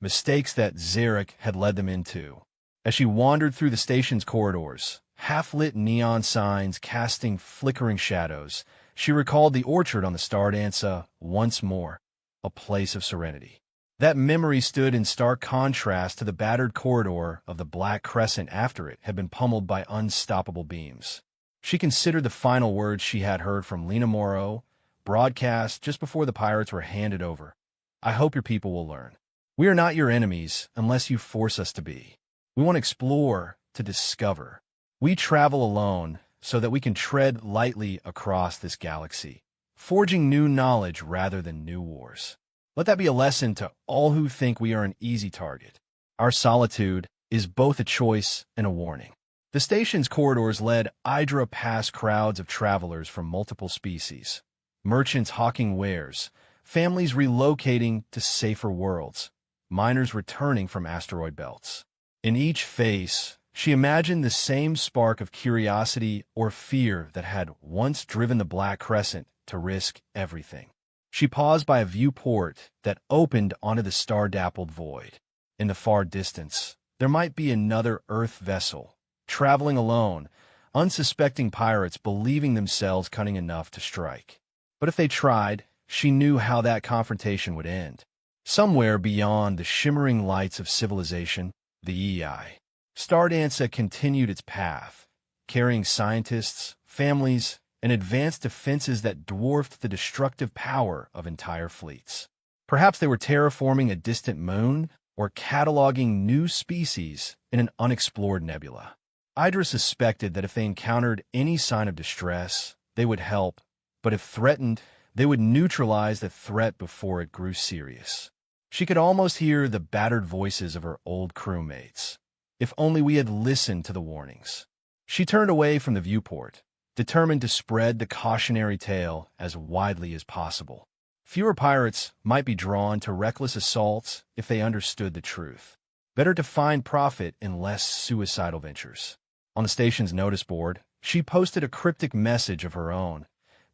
mistakes that Zarek had led them into. As she wandered through the station's corridors, half-lit neon signs casting flickering shadows, she recalled the orchard on the Stardance once more, a place of serenity. That memory stood in stark contrast to the battered corridor of the Black Crescent after it had been pummeled by unstoppable beams. She considered the final words she had heard from Lena Morrow, broadcast just before the pirates were handed over. "I hope your people will learn. We are not your enemies unless you force us to be. We want to explore, to discover. We travel alone so that we can tread lightly across this galaxy, forging new knowledge rather than new wars. Let that be a lesson to all who think we are an easy target. Our solitude is both a choice and a warning." The station's corridors led Idra past crowds of travelers from multiple species, merchants hawking wares, families relocating to safer worlds, miners returning from asteroid belts. In each face, she imagined the same spark of curiosity or fear that had once driven the Black Crescent to risk everything. She paused by a viewport that opened onto the star-dappled void. In the far distance, there might be another Earth vessel, traveling alone, unsuspecting pirates believing themselves cunning enough to strike. But if they tried, she knew how that confrontation would end. Somewhere beyond the shimmering lights of civilization, the EI. Stardancer continued its path, carrying scientists, families, and advanced defenses that dwarfed the destructive power of entire fleets. Perhaps they were terraforming a distant moon or cataloging new species in an unexplored nebula. Idra suspected that if they encountered any sign of distress, they would help, but if threatened, they would neutralize the threat before it grew serious. She could almost hear the battered voices of her old crewmates. If only we had listened to the warnings. She turned away from the viewport, determined to spread the cautionary tale as widely as possible. Fewer pirates might be drawn to reckless assaults if they understood the truth. Better to find profit in less suicidal ventures. On the station's notice board, she posted a cryptic message of her own.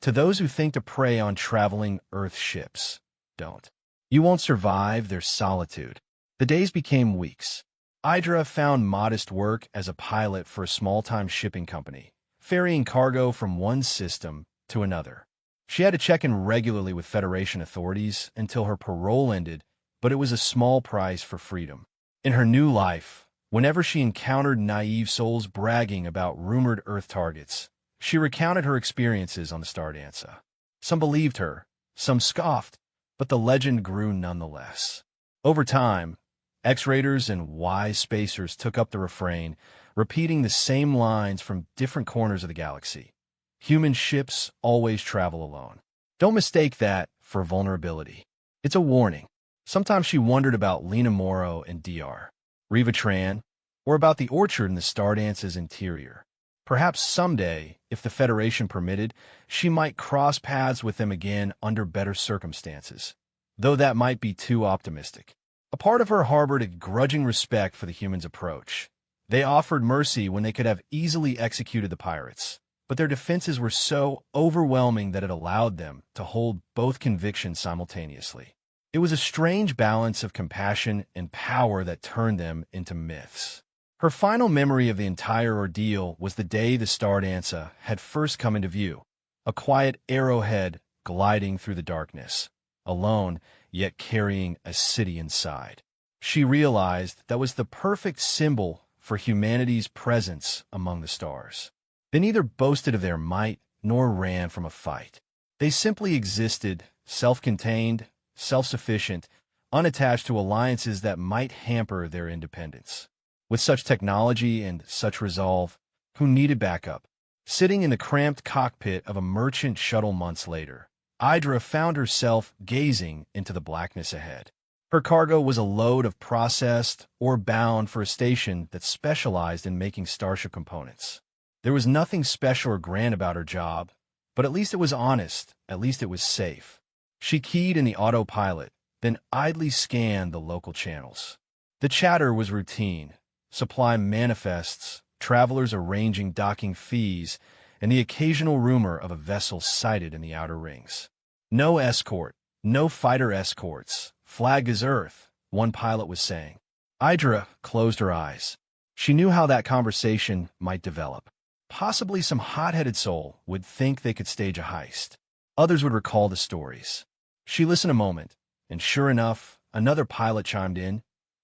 To those who think to prey on traveling Earth ships, don't. You won't survive their solitude. The days became weeks. Idra found modest work as a pilot for a small-time shipping company, ferrying cargo from one system to another. She had to check in regularly with Federation authorities until her parole ended, but it was a small price for freedom. In her new life, whenever she encountered naive souls bragging about rumored Earth targets, she recounted her experiences on the Stardancer. Some believed her, some scoffed, but the legend grew nonetheless. Over time, X-Raiders and Y-Spacers took up the refrain, repeating the same lines from different corners of the galaxy. Human ships always travel alone. Don't mistake that for vulnerability. It's a warning. Sometimes she wondered about Lena Morrow and Dr. Reva Tran, or about the orchard in the Stardance's interior. Perhaps someday, if the Federation permitted, she might cross paths with them again under better circumstances, though that might be too optimistic. A part of her harbored a grudging respect for the humans' approach. They offered mercy when they could have easily executed the pirates, but their defenses were so overwhelming that it allowed them to hold both convictions simultaneously. It was a strange balance of compassion and power that turned them into myths. Her final memory of the entire ordeal was the day the Stardancer had first come into view, a quiet arrowhead gliding through the darkness, alone yet carrying a city inside. She realized that was the perfect symbol for humanity's presence among the stars. They neither boasted of their might nor ran from a fight. They simply existed, self-contained, self-sufficient, unattached to alliances that might hamper their independence. With such technology and such resolve, who needed backup? Sitting in the cramped cockpit of a merchant shuttle months later, Idra found herself gazing into the blackness ahead. Her cargo was a load of processed or bound for a station that specialized in making starship components. There was nothing special or grand about her job, but at least it was honest, at least it was safe. She keyed in the autopilot, then idly scanned the local channels. The chatter was routine. Supply manifests, travelers arranging docking fees, and the occasional rumor of a vessel sighted in the outer rings. No escort, no fighter escorts. Flag is Earth, one pilot was saying. Idra closed her eyes. She knew how that conversation might develop. Possibly some hot-headed soul would think they could stage a heist. Others would recall the stories. She listened a moment, and sure enough, another pilot chimed in.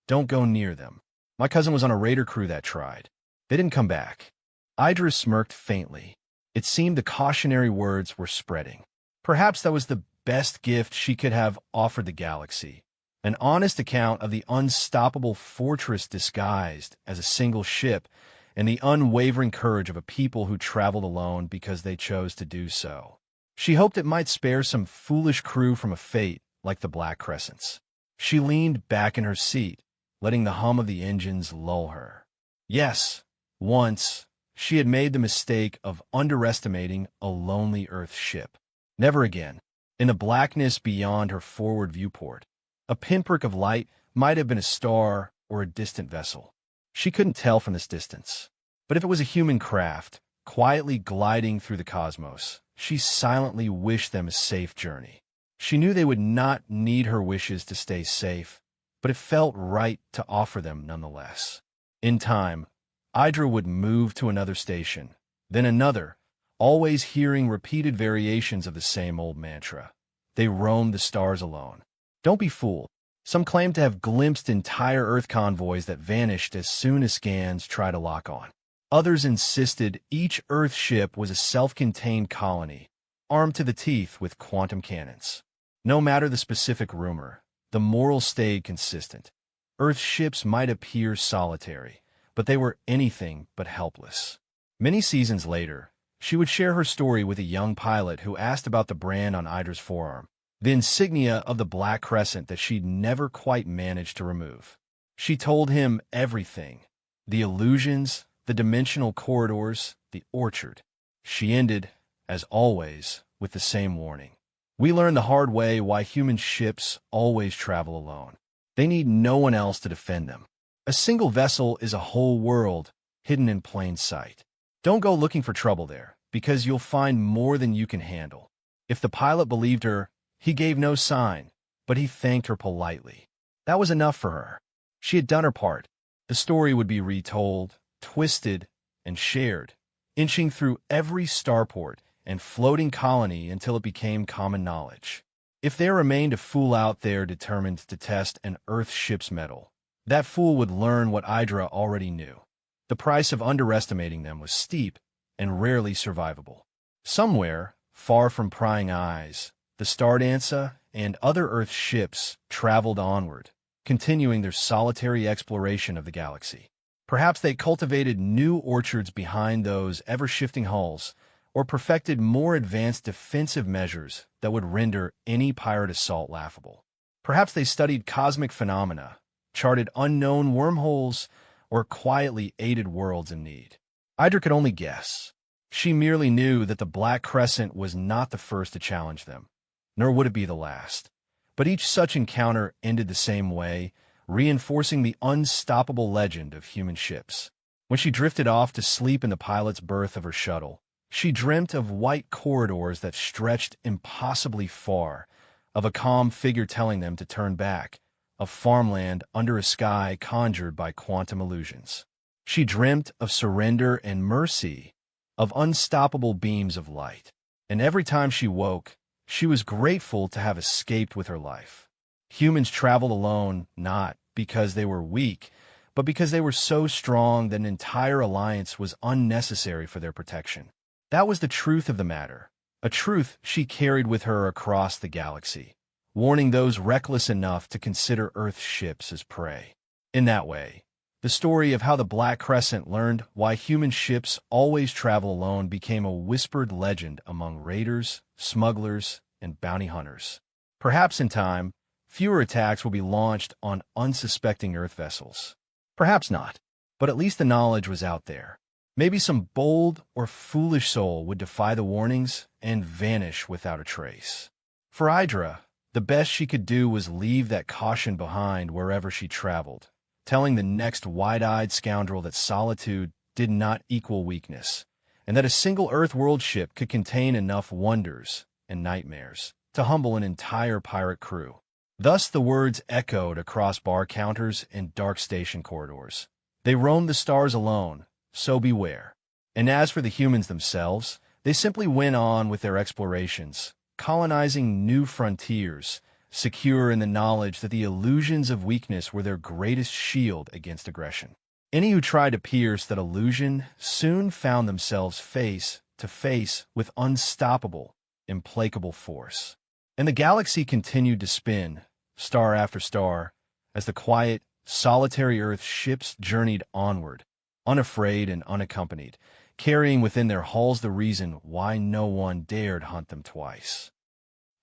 Don't go near them. My cousin was on a raider crew that tried. They didn't come back. Idra smirked faintly. It seemed the cautionary words were spreading. Perhaps that was the best gift she could have offered the galaxy. An honest account of the unstoppable fortress disguised as a single ship and the unwavering courage of a people who traveled alone because they chose to do so. She hoped it might spare some foolish crew from a fate like the Black Crescents. She leaned back in her seat, letting the hum of the engines lull her. Yes, once, she had made the mistake of underestimating a lonely Earth ship. Never again. In the blackness beyond her forward viewport, a pinprick of light might have been a star or a distant vessel. She couldn't tell from this distance. But if it was a human craft, quietly gliding through the cosmos, she silently wished them a safe journey. She knew they would not need her wishes to stay safe, but it felt right to offer them nonetheless. In time, Idra would move to another station, then another, always hearing repeated variations of the same old mantra. They roamed the stars alone. Don't be fooled. Some claim to have glimpsed entire Earth convoys that vanished as soon as scans tried to lock on. Others insisted each Earth ship was a self-contained colony, armed to the teeth with quantum cannons. No matter the specific rumor, the moral stayed consistent. Earth ships might appear solitary, but they were anything but helpless. Many seasons later, she would share her story with a young pilot who asked about the brand on Idra's forearm, the insignia of the Black Crescent that she'd never quite managed to remove. She told him everything, the illusions, the dimensional corridors, the orchard. She ended, as always, with the same warning. We learned the hard way why human ships always travel alone. They need no one else to defend them. A single vessel is a whole world, hidden in plain sight. Don't go looking for trouble there, because you'll find more than you can handle. If the pilot believed her, he gave no sign, but he thanked her politely. That was enough for her. She had done her part. The story would be retold, twisted, and shared, inching through every starport and floating colony until it became common knowledge. If there remained a fool out there determined to test an Earth ship's mettle, that fool would learn what Hydra already knew. The price of underestimating them was steep and rarely survivable. Somewhere, far from prying eyes, the Stardancer and other Earth ships traveled onward, continuing their solitary exploration of the galaxy. Perhaps they cultivated new orchards behind those ever-shifting hulls, or perfected more advanced defensive measures that would render any pirate assault laughable. Perhaps they studied cosmic phenomena, charted unknown wormholes, or quietly aided worlds in need. Hydra could only guess. She merely knew that the Black Crescent was not the first to challenge them, nor would it be the last. But each such encounter ended the same way, reinforcing the unstoppable legend of human ships. When she drifted off to sleep in the pilot's berth of her shuttle, she dreamt of white corridors that stretched impossibly far, of a calm figure telling them to turn back, of farmland under a sky conjured by quantum illusions. She dreamt of surrender and mercy, of unstoppable beams of light. And every time she woke, she was grateful to have escaped with her life. Humans traveled alone, not because they were weak, but because they were so strong that an entire alliance was unnecessary for their protection. That was the truth of the matter, a truth she carried with her across the galaxy, warning those reckless enough to consider Earth ships as prey. In that way, the story of how the Black Crescent learned why human ships always travel alone became a whispered legend among raiders, smugglers, and bounty hunters. Perhaps in time, fewer attacks will be launched on unsuspecting Earth vessels. Perhaps not, but at least the knowledge was out there. Maybe some bold or foolish soul would defy the warnings and vanish without a trace. For Hydra, the best she could do was leave that caution behind wherever she traveled, telling the next wide-eyed scoundrel that solitude did not equal weakness, and that a single Earth-world ship could contain enough wonders and nightmares to humble an entire pirate crew. Thus the words echoed across bar counters and dark station corridors. They roamed the stars alone, so beware. And as for the humans themselves, they simply went on with their explorations, colonizing new frontiers, secure in the knowledge that the illusions of weakness were their greatest shield against aggression. Any who tried to pierce that illusion soon found themselves face to face with unstoppable, implacable force. And the galaxy continued to spin, star after star, as the quiet, solitary Earth ships journeyed onward, unafraid and unaccompanied, carrying within their hulls the reason why no one dared hunt them twice.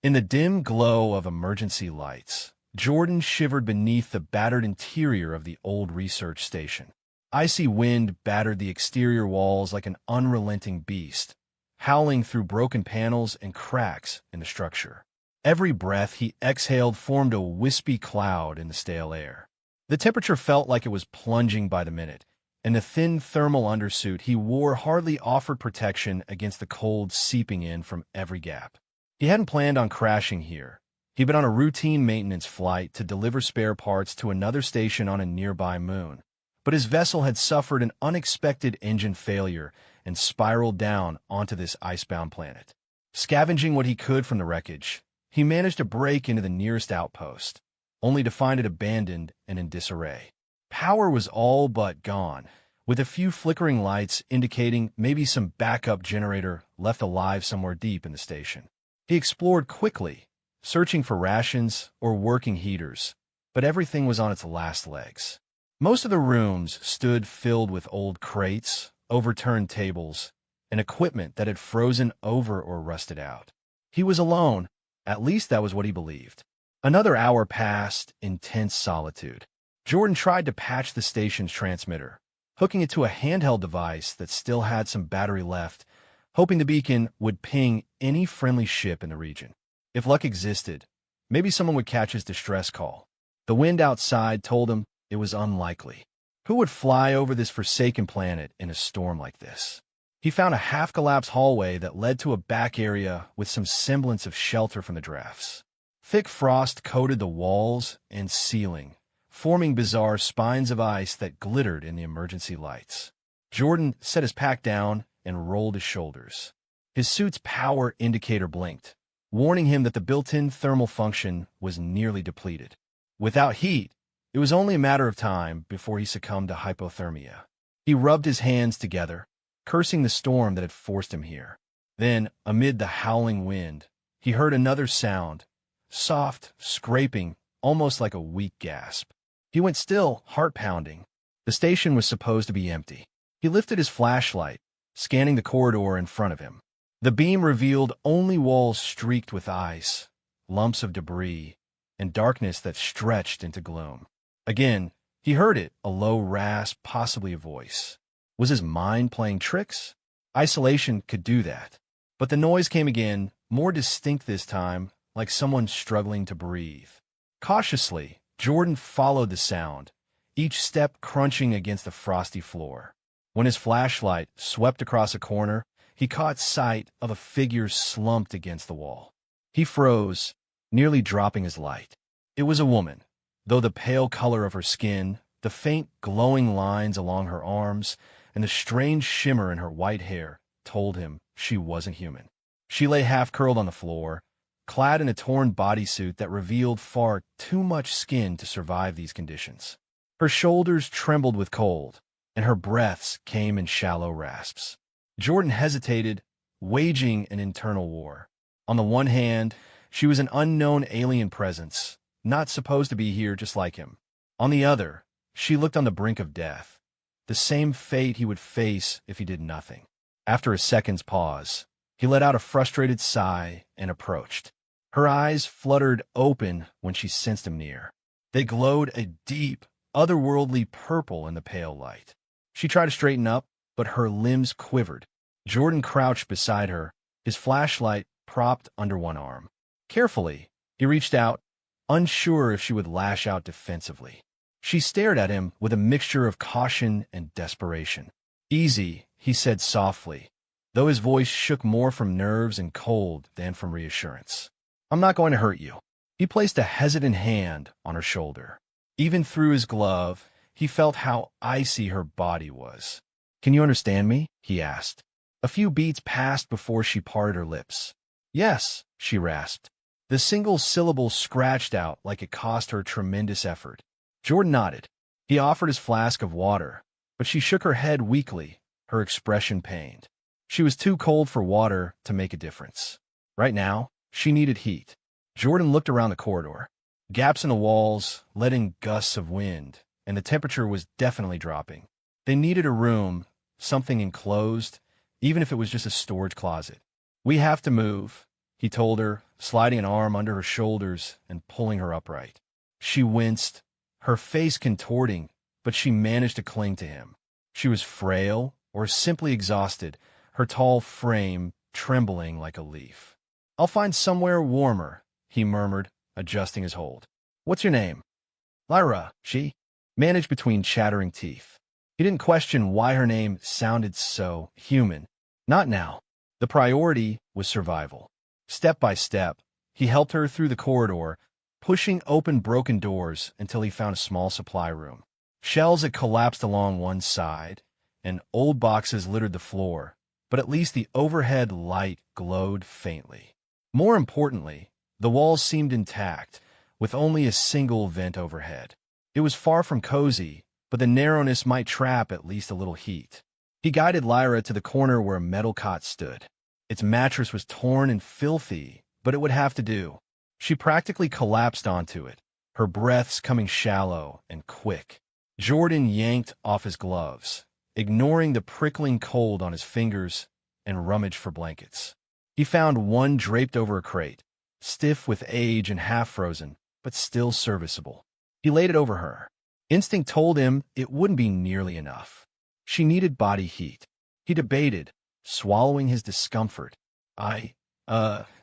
In the dim glow of emergency lights, Jordan shivered beneath the battered interior of the old research station. Icy wind battered the exterior walls like an unrelenting beast, howling through broken panels and cracks in the structure. Every breath he exhaled formed a wispy cloud in the stale air. The temperature felt like it was plunging by the minute, and the thin thermal undersuit he wore hardly offered protection against the cold seeping in from every gap. He hadn't planned on crashing here. He'd been on a routine maintenance flight to deliver spare parts to another station on a nearby moon. But his vessel had suffered an unexpected engine failure and spiraled down onto this icebound planet. Scavenging what he could from the wreckage, he managed to break into the nearest outpost, only to find it abandoned and in disarray. Power was all but gone, with a few flickering lights indicating maybe some backup generator left alive somewhere deep in the station. He explored quickly, searching for rations or working heaters, but everything was on its last legs. Most of the rooms stood filled with old crates, overturned tables, and equipment that had frozen over or rusted out. He was alone, at least that was what he believed. Another hour passed in tense solitude. Jordan tried to patch the station's transmitter, hooking it to a handheld device that still had some battery left, hoping the beacon would ping any friendly ship in the region. If luck existed, maybe someone would catch his distress call. The wind outside told him it was unlikely. Who would fly over this forsaken planet in a storm like this? He found a half-collapsed hallway that led to a back area with some semblance of shelter from the drafts. Thick frost coated the walls and ceiling, forming bizarre spines of ice that glittered in the emergency lights. Jordan set his pack down and rolled his shoulders. His suit's power indicator blinked, warning him that the built-in thermal function was nearly depleted. Without heat, it was only a matter of time before he succumbed to hypothermia. He rubbed his hands together, cursing the storm that had forced him here. Then, amid the howling wind, he heard another sound, soft, scraping, almost like a weak gasp. He went still, heart pounding. The station was supposed to be empty. He lifted his flashlight, scanning the corridor in front of him. The beam revealed only walls streaked with ice, lumps of debris, and darkness that stretched into gloom. Again, he heard it, a low rasp, possibly a voice. Was his mind playing tricks? Isolation could do that. But the noise came again, more distinct this time, like someone struggling to breathe. Cautiously, Jordan followed the sound, each step crunching against the frosty floor. When his flashlight swept across a corner, he caught sight of a figure slumped against the wall. He froze, nearly dropping his light. It was a woman, though the pale color of her skin, the faint glowing lines along her arms, and the strange shimmer in her white hair told him she wasn't human. She lay half-curled on the floor, clad in a torn bodysuit that revealed far too much skin to survive these conditions. Her shoulders trembled with cold, and her breaths came in shallow rasps. Jordan hesitated, waging an internal war. On the one hand, she was an unknown alien presence, not supposed to be here just like him. On the other, she looked on the brink of death, the same fate he would face if he did nothing. After a second's pause, he let out a frustrated sigh and approached. Her eyes fluttered open when she sensed him near. They glowed a deep, otherworldly purple in the pale light. She tried to straighten up, but her limbs quivered. Jordan crouched beside her, his flashlight propped under one arm. Carefully, he reached out, unsure if she would lash out defensively. She stared at him with a mixture of caution and desperation. "Easy," he said softly, though his voice shook more from nerves and cold than from reassurance. "I'm not going to hurt you." He placed a hesitant hand on her shoulder. Even through his glove, he felt how icy her body was. "Can you understand me?" he asked. A few beats passed before she parted her lips. "Yes," she rasped. The single syllable scratched out like it cost her tremendous effort. Jordan nodded. He offered his flask of water, but she shook her head weakly, her expression pained. She was too cold for water to make a difference. Right now, she needed heat. Jordan looked around the corridor. Gaps in the walls let in gusts of wind, and the temperature was definitely dropping. They needed a room, something enclosed, even if it was just a storage closet. "We have to move," he told her, sliding an arm under her shoulders and pulling her upright. She winced, her face contorting, but she managed to cling to him. She was frail or simply exhausted, her tall frame trembling like a leaf. "I'll find somewhere warmer," he murmured, adjusting his hold. "What's your name?" "Lyra," she managed between chattering teeth. He didn't question why her name sounded so human. Not now. The priority was survival. Step by step, he helped her through the corridor, pushing open broken doors until he found a small supply room. Shelves had collapsed along one side, and old boxes littered the floor, but at least the overhead light glowed faintly. More importantly, the walls seemed intact, with only a single vent overhead. It was far from cozy, but the narrowness might trap at least a little heat. He guided Lyra to the corner where a metal cot stood. Its mattress was torn and filthy, but it would have to do. She practically collapsed onto it, her breaths coming shallow and quick. Jordan yanked off his gloves, ignoring the prickling cold on his fingers, and rummaged for blankets. He found one draped over a crate, stiff with age and half-frozen, but still serviceable. He laid it over her. Instinct told him it wouldn't be nearly enough. She needed body heat. He debated, swallowing his discomfort.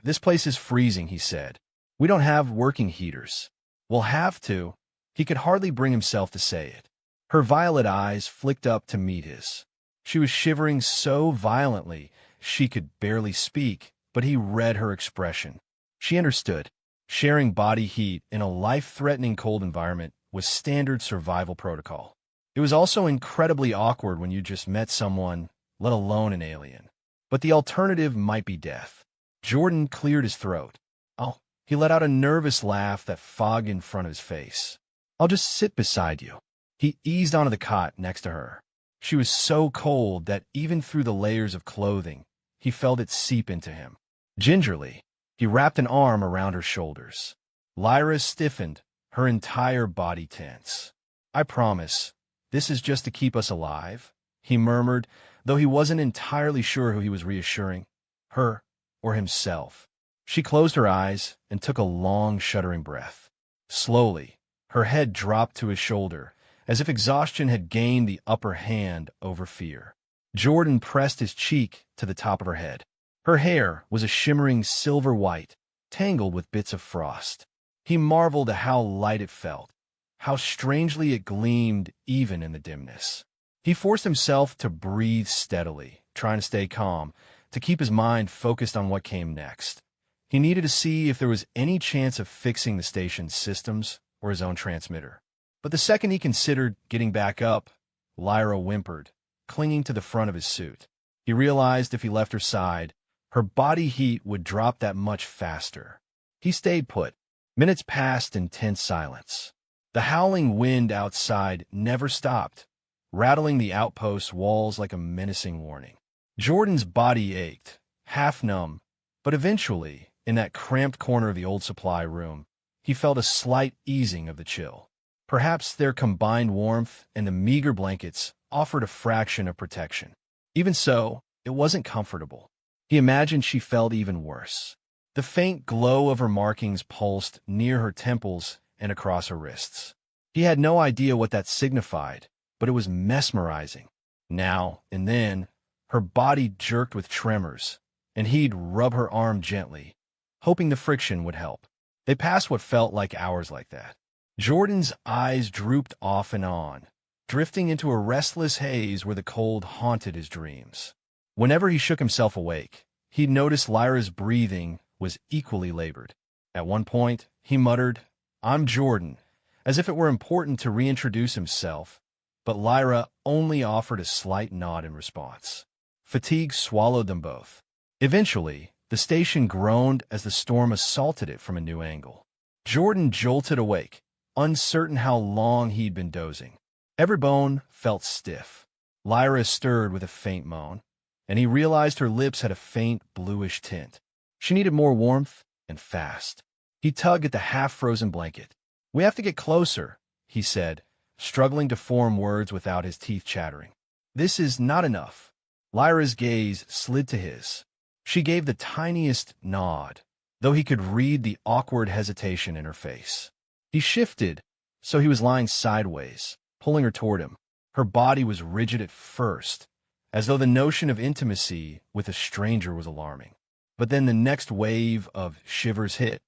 This place is freezing," he said. "We don't have working heaters." "We'll have to." He could hardly bring himself to say it. Her violet eyes flicked up to meet his. She was shivering so violently she could barely speak, but he read her expression. She understood. Sharing body heat in a life-threatening cold environment was standard survival protocol. It was also incredibly awkward when you just met someone, let alone an alien. But the alternative might be death. Jordan cleared his throat. Oh, he let out a nervous laugh that fogged in front of his face. I'll just sit beside you. He eased onto the cot next to her. She was so cold that even through the layers of clothing, he felt it seep into him. Gingerly, he wrapped an arm around her shoulders. Lyra stiffened, her entire body tense. I promise, this is just to keep us alive, he murmured, though he wasn't entirely sure who he was reassuring, her or himself. She closed her eyes and took a long, shuddering breath. Slowly, her head dropped to his shoulder, as if exhaustion had gained the upper hand over fear. Jordan pressed his cheek to the top of her head. Her hair was a shimmering silver white, tangled with bits of frost. He marveled at how light it felt, how strangely it gleamed even in the dimness. He forced himself to breathe steadily, trying to stay calm, to keep his mind focused on what came next. He needed to see if there was any chance of fixing the station's systems or his own transmitter. But the second he considered getting back up, Lyra whimpered, clinging to the front of his suit. He realized if he left her side, her body heat would drop that much faster. He stayed put. Minutes passed in tense silence. The howling wind outside never stopped, rattling the outpost's walls like a menacing warning. Jordan's body ached, half numb, but eventually, in that cramped corner of the old supply room, he felt a slight easing of the chill. Perhaps their combined warmth and the meager blankets offered a fraction of protection. Even so, it wasn't comfortable. He imagined she felt even worse. The faint glow of her markings pulsed near her temples and across her wrists. He had no idea what that signified, but it was mesmerizing. Now and then, her body jerked with tremors, and he'd rub her arm gently, hoping the friction would help. They passed what felt like hours like that. Jordan's eyes drooped off and on, drifting into a restless haze where the cold haunted his dreams. Whenever he shook himself awake, he'd notice Lyra's breathing was equally labored. At one point, he muttered, "I'm Jordan," as if it were important to reintroduce himself, but Lyra only offered a slight nod in response. Fatigue swallowed them both. Eventually, the station groaned as the storm assaulted it from a new angle. Jordan jolted awake, uncertain how long he'd been dozing. Every bone felt stiff. Lyra stirred with a faint moan, and he realized her lips had a faint bluish tint. She needed more warmth, and fast. He tugged at the half-frozen blanket. "We have to get closer," he said, struggling to form words without his teeth chattering. "This is not enough." Lyra's gaze slid to his. She gave the tiniest nod, though he could read the awkward hesitation in her face. He shifted, so he was lying sideways, pulling her toward him. Her body was rigid at first, as though the notion of intimacy with a stranger was alarming. But then the next wave of shivers hit,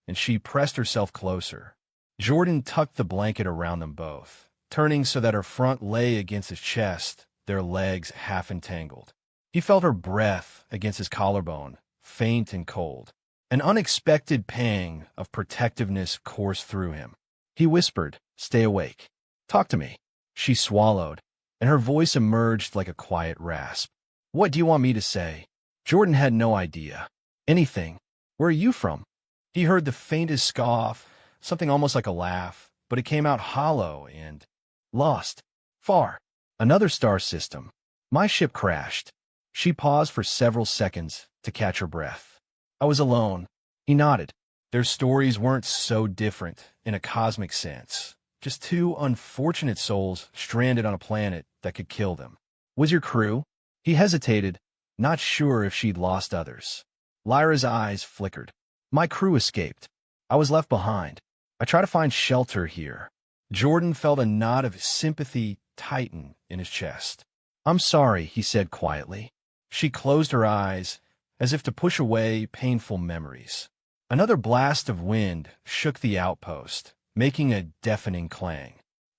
and she pressed herself closer. Jordan tucked the blanket around them both, turning so that her front lay against his chest, their legs half entangled. He felt her breath against his collarbone, faint and cold. An unexpected pang of protectiveness coursed through him. He whispered, "Stay awake. Talk to me." She swallowed, and her voice emerged like a quiet rasp. "What do you want me to say?" Jordan had no idea. "Anything. Where are you from?" He heard the faintest scoff, something almost like a laugh, but it came out hollow and lost. "Far. Another star system. My ship crashed." She paused for several seconds to catch her breath. "I was alone." He nodded. Their stories weren't so different in a cosmic sense. Just two unfortunate souls stranded on a planet that could kill them. "Was your crew?" He hesitated, not sure if she'd lost others. Lyra's eyes flickered. "My crew escaped. I was left behind. I try to find shelter here." Jordan felt a knot of sympathy tighten in his chest. "I'm sorry," he said quietly. She closed her eyes, as if to push away painful memories. Another blast of wind shook the outpost, making a deafening clang.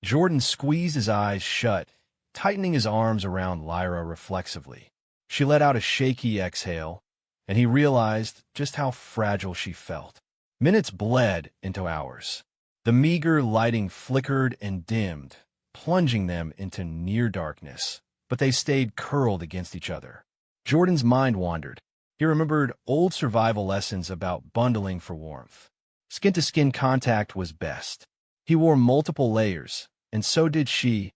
Jordan squeezed his eyes shut, tightening his arms around Lyra reflexively. She let out a shaky exhale, and he realized just how fragile she felt. Minutes bled into hours. The meager lighting flickered and dimmed, plunging them into near darkness, but they stayed curled against each other. Jordan's mind wandered. He remembered old survival lessons about bundling for warmth. Skin-to-skin contact was best. He wore multiple layers, and so did she,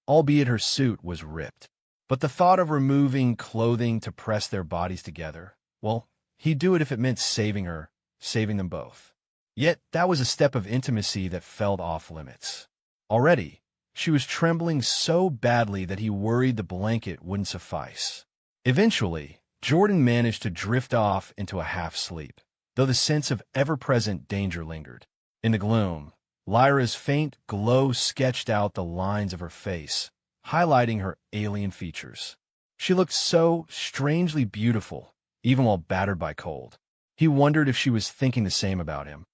albeit her suit was ripped. But the thought of removing clothing to press their bodies together, well, he'd do it if it meant saving her, saving them both. Yet that was a step of intimacy that felt off limits. Already, she was trembling so badly that he worried the blanket wouldn't suffice. Eventually, Jordan managed to drift off into a half-sleep, though the sense of ever-present danger lingered. In the gloom, Lyra's faint glow sketched out the lines of her face, highlighting her alien features. She looked so strangely beautiful, even while battered by cold. He wondered if she was thinking the same about him,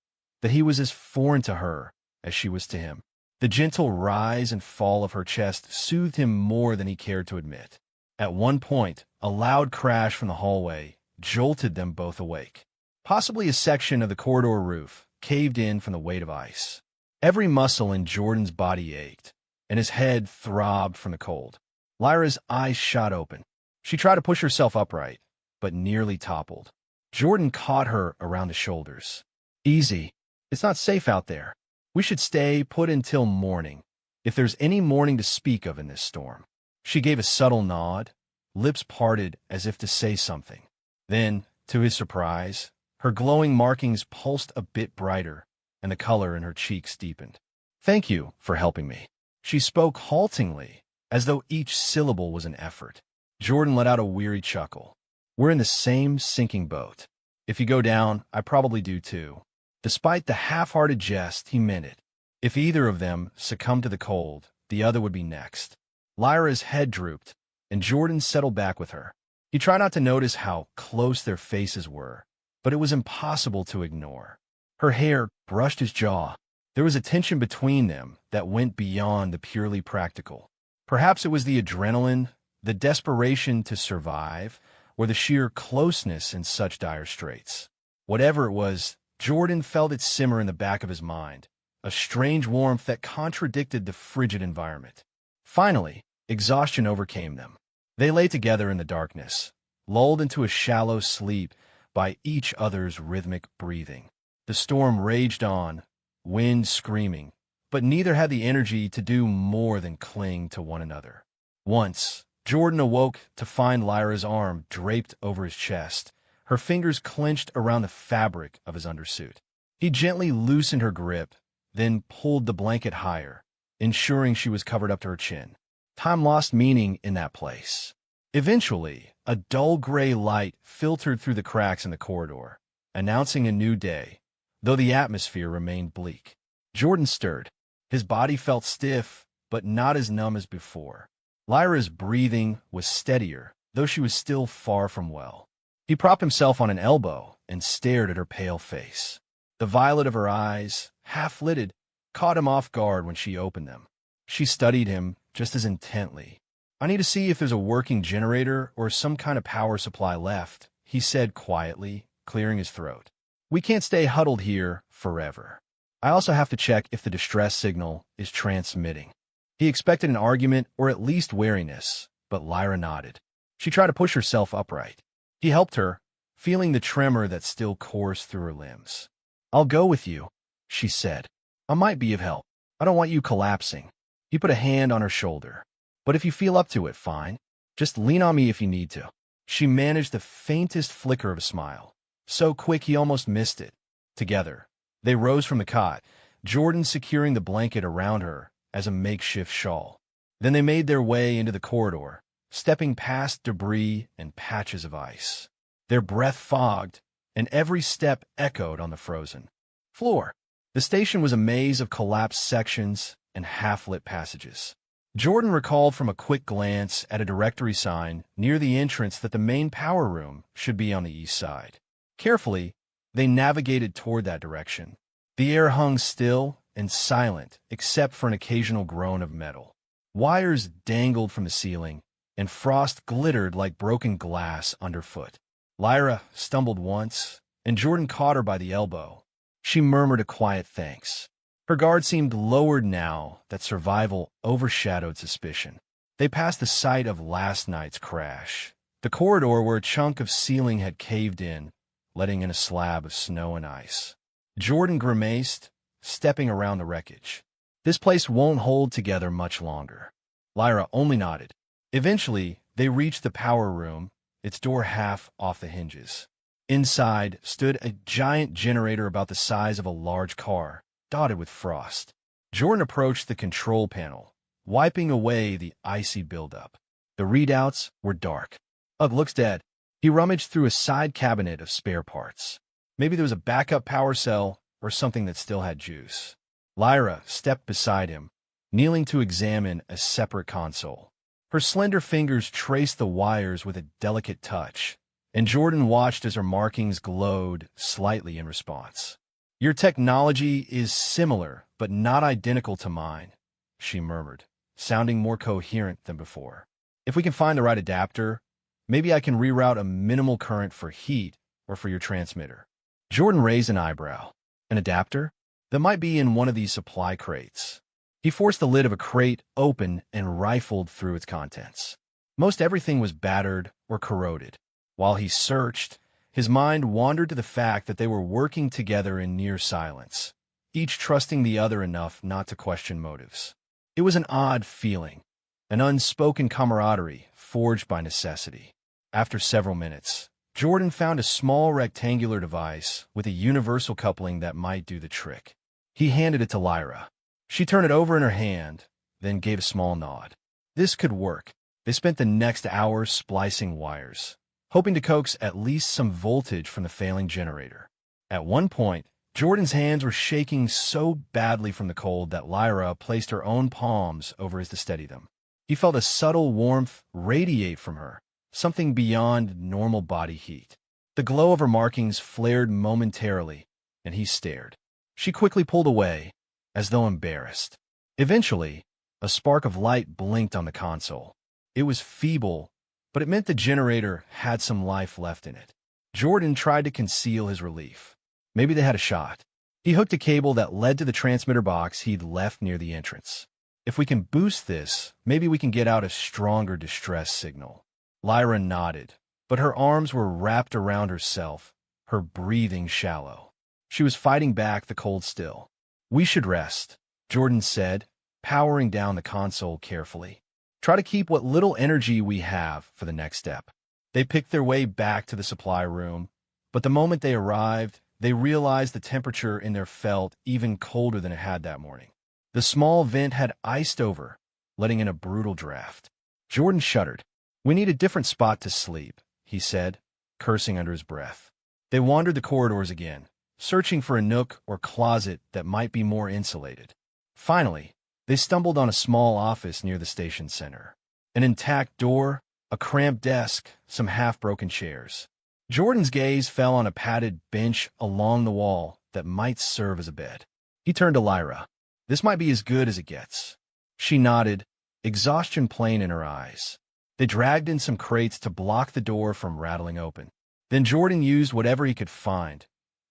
that he was as foreign to her as she was to him. The gentle rise and fall of her chest soothed him more than he cared to admit. At one point, a loud crash from the hallway jolted them both awake. Possibly a section of the corridor roof caved in from the weight of ice. Every muscle in Jordan's body ached, and his head throbbed from the cold. Lyra's eyes shot open. She tried to push herself upright, but nearly toppled. Jordan caught her around the shoulders. "Easy. It's not safe out there. We should stay put until morning, if there's any morning to speak of in this storm." She gave a subtle nod, lips parted as if to say something. Then, to his surprise, her glowing markings pulsed a bit brighter, and the color in her cheeks deepened. "Thank you for helping me." She spoke haltingly, as though each syllable was an effort. Jordan let out a weary chuckle. "We're in the same sinking boat. If you go down, I probably do too." Despite the half-hearted jest, he meant it. If either of them succumbed to the cold, the other would be next. Lyra's head drooped, and Jordan settled back with her. He tried not to notice how close their faces were, but it was impossible to ignore. Her hair brushed his jaw. There was a tension between them that went beyond the purely practical. Perhaps it was the adrenaline, the desperation to survive, or the sheer closeness in such dire straits. Whatever it was, Jordan felt it simmer in the back of his mind, a strange warmth that contradicted the frigid environment. Finally, exhaustion overcame them. They lay together in the darkness, lulled into a shallow sleep by each other's rhythmic breathing. The storm raged on, wind screaming, but neither had the energy to do more than cling to one another. Once, Jordan awoke to find Lyra's arm draped over his chest, her fingers clenched around the fabric of his undersuit. He gently loosened her grip, then pulled the blanket higher, ensuring she was covered up to her chin. Time lost meaning in that place. Eventually, a dull gray light filtered through the cracks in the corridor, announcing a new day, though the atmosphere remained bleak. Jordan stirred. His body felt stiff, but not as numb as before. Lyra's breathing was steadier, though she was still far from well. He propped himself on an elbow and stared at her pale face. The violet of her eyes, half-lidded, caught him off guard when she opened them. She studied him just as intently. "I need to see if there's a working generator or some kind of power supply left," he said quietly, clearing his throat. "We can't stay huddled here forever. I also have to check if the distress signal is transmitting." He expected an argument or at least wariness, but Lyra nodded. She tried to push herself upright. He helped her, feeling the tremor that still coursed through her limbs. "I'll go with you," she said. "I might be of help. I don't want you collapsing." He put a hand on her shoulder. "But if you feel up to it, fine. Just lean on me if you need to." She managed the faintest flicker of a smile, so quick he almost missed it. Together, they rose from the cot, Jordan securing the blanket around her as a makeshift shawl. Then they made their way into the corridor, stepping past debris and patches of ice. Their breath fogged, and every step echoed on the frozen floor. The station was a maze of collapsed sections and half-lit passages. Jordan recalled from a quick glance at a directory sign near the entrance that the main power room should be on the east side. Carefully, they navigated toward that direction. The air hung still, and silent except for an occasional groan of metal. Wires dangled from the ceiling, and frost glittered like broken glass underfoot. Lyra stumbled once, and Jordan caught her by the elbow. She murmured a quiet thanks. Her guard seemed lowered now that survival overshadowed suspicion. They passed the site of last night's crash, the corridor where a chunk of ceiling had caved in, letting in a slab of snow and ice. Jordan grimaced, stepping around the wreckage. This place won't hold together much longer. Lyra only nodded. Eventually, they reached the power room, its door half off the hinges. Inside stood a giant generator about the size of a large car, dotted with frost. Jordan approached the control panel, wiping away the icy buildup. The readouts were dark. Ugh, looks dead. He rummaged through a side cabinet of spare parts. Maybe there was a backup power cell or something that still had juice. Lyra stepped beside him, kneeling to examine a separate console. Her slender fingers traced the wires with a delicate touch, and Jordan watched as her markings glowed slightly in response. "Your technology is similar, but not identical to mine," she murmured, sounding more coherent than before. "If we can find the right adapter, maybe I can reroute a minimal current for heat or for your transmitter." Jordan raised an eyebrow. "An adapter? That might be in one of these supply crates." He forced the lid of a crate open and rifled through its contents. Most everything was battered or corroded. While he searched, his mind wandered to the fact that they were working together in near silence, each trusting the other enough not to question motives. It was an odd feeling, an unspoken camaraderie forged by necessity. After several minutes, Jordan found a small rectangular device with a universal coupling that might do the trick. He handed it to Lyra. She turned it over in her hand, then gave a small nod. This could work. They spent the next hour splicing wires, hoping to coax at least some voltage from the failing generator. At one point, Jordan's hands were shaking so badly from the cold that Lyra placed her own palms over his to steady them. He felt a subtle warmth radiate from her, something beyond normal body heat. The glow of her markings flared momentarily, and he stared. She quickly pulled away, as though embarrassed. Eventually, a spark of light blinked on the console. It was feeble, but it meant the generator had some life left in it. Jordan tried to conceal his relief. Maybe they had a shot. He hooked a cable that led to the transmitter box he'd left near the entrance. "If we can boost this, maybe we can get out a stronger distress signal." Lyra nodded, but her arms were wrapped around herself, her breathing shallow. She was fighting back the cold still. "We should rest," Jordan said, powering down the console carefully. "Try to keep what little energy we have for the next step." They picked their way back to the supply room, but the moment they arrived, they realized the temperature in there felt even colder than it had that morning. The small vent had iced over, letting in a brutal draft. Jordan shuddered. "We need a different spot to sleep," he said, cursing under his breath. They wandered the corridors again, searching for a nook or closet that might be more insulated. Finally, they stumbled on a small office near the station center. An intact door, a cramped desk, some half-broken chairs. Jordan's gaze fell on a padded bench along the wall that might serve as a bed. He turned to Lyra. "This might be as good as it gets." She nodded, exhaustion plain in her eyes. They dragged in some crates to block the door from rattling open. Then Jordan used whatever he could find,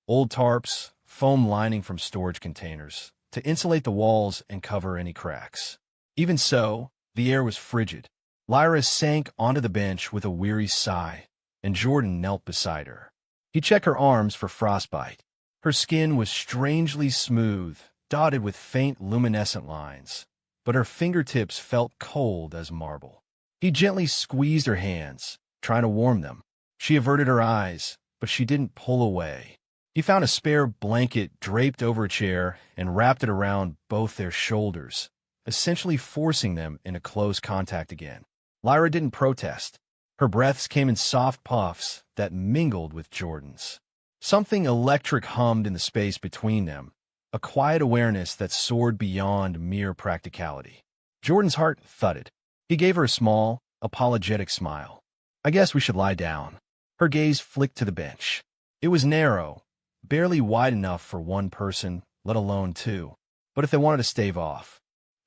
old tarps, foam lining from storage containers, to insulate the walls and cover any cracks. Even so, the air was frigid. Lyra sank onto the bench with a weary sigh, and Jordan knelt beside her. He checked her arms for frostbite. Her skin was strangely smooth, dotted with faint luminescent lines, but her fingertips felt cold as marble. He gently squeezed her hands, trying to warm them. She averted her eyes, but she didn't pull away. He found a spare blanket draped over a chair and wrapped it around both their shoulders, essentially forcing them into close contact again. Lyra didn't protest. Her breaths came in soft puffs that mingled with Jordan's. Something electric hummed in the space between them, a quiet awareness that soared beyond mere practicality. Jordan's heart thudded. He gave her a small, apologetic smile. "I guess we should lie down." Her gaze flicked to the bench. It was narrow, barely wide enough for one person, let alone two. But if they wanted to stave off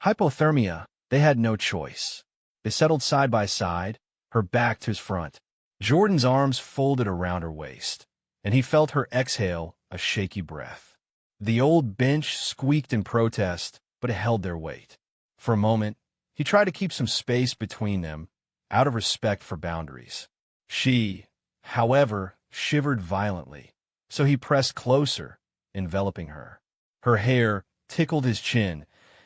hypothermia, they had no choice. They settled side by side, her back to his front. Jordan's arms folded around her waist, and he felt her exhale a shaky breath. The old bench squeaked in protest, but it held their weight. For a moment, he tried to keep some space between them, out of respect for boundaries. She, however, shivered violently, so he pressed closer, enveloping her. Her hair tickled his chin,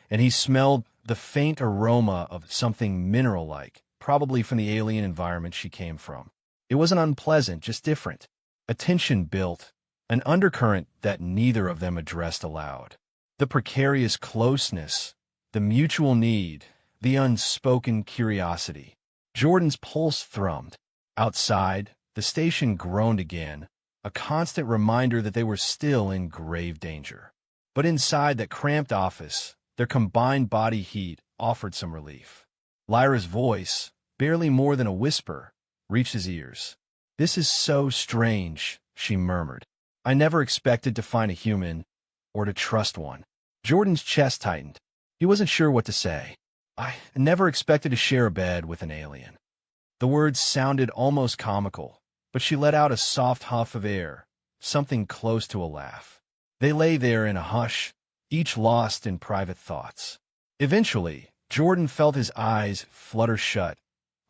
and he smelled the faint aroma of something mineral-like, probably from the alien environment she came from. It wasn't unpleasant, just different. A tension built, an undercurrent that neither of them addressed aloud. The precarious closeness, the mutual need, the unspoken curiosity. Jordan's pulse thrummed. Outside, the station groaned again, a constant reminder that they were still in grave danger. But inside that cramped office, their combined body heat offered some relief. Lyra's voice, barely more than a whisper, reached his ears. "This is so strange," she murmured. "I never expected to find a human, or to trust one." Jordan's chest tightened. He wasn't sure what to say. "I never expected to share a bed with an alien." The words sounded almost comical, but she let out a soft huff of air, something close to a laugh. They lay there in a hush, each lost in private thoughts. Eventually, Jordan felt his eyes flutter shut,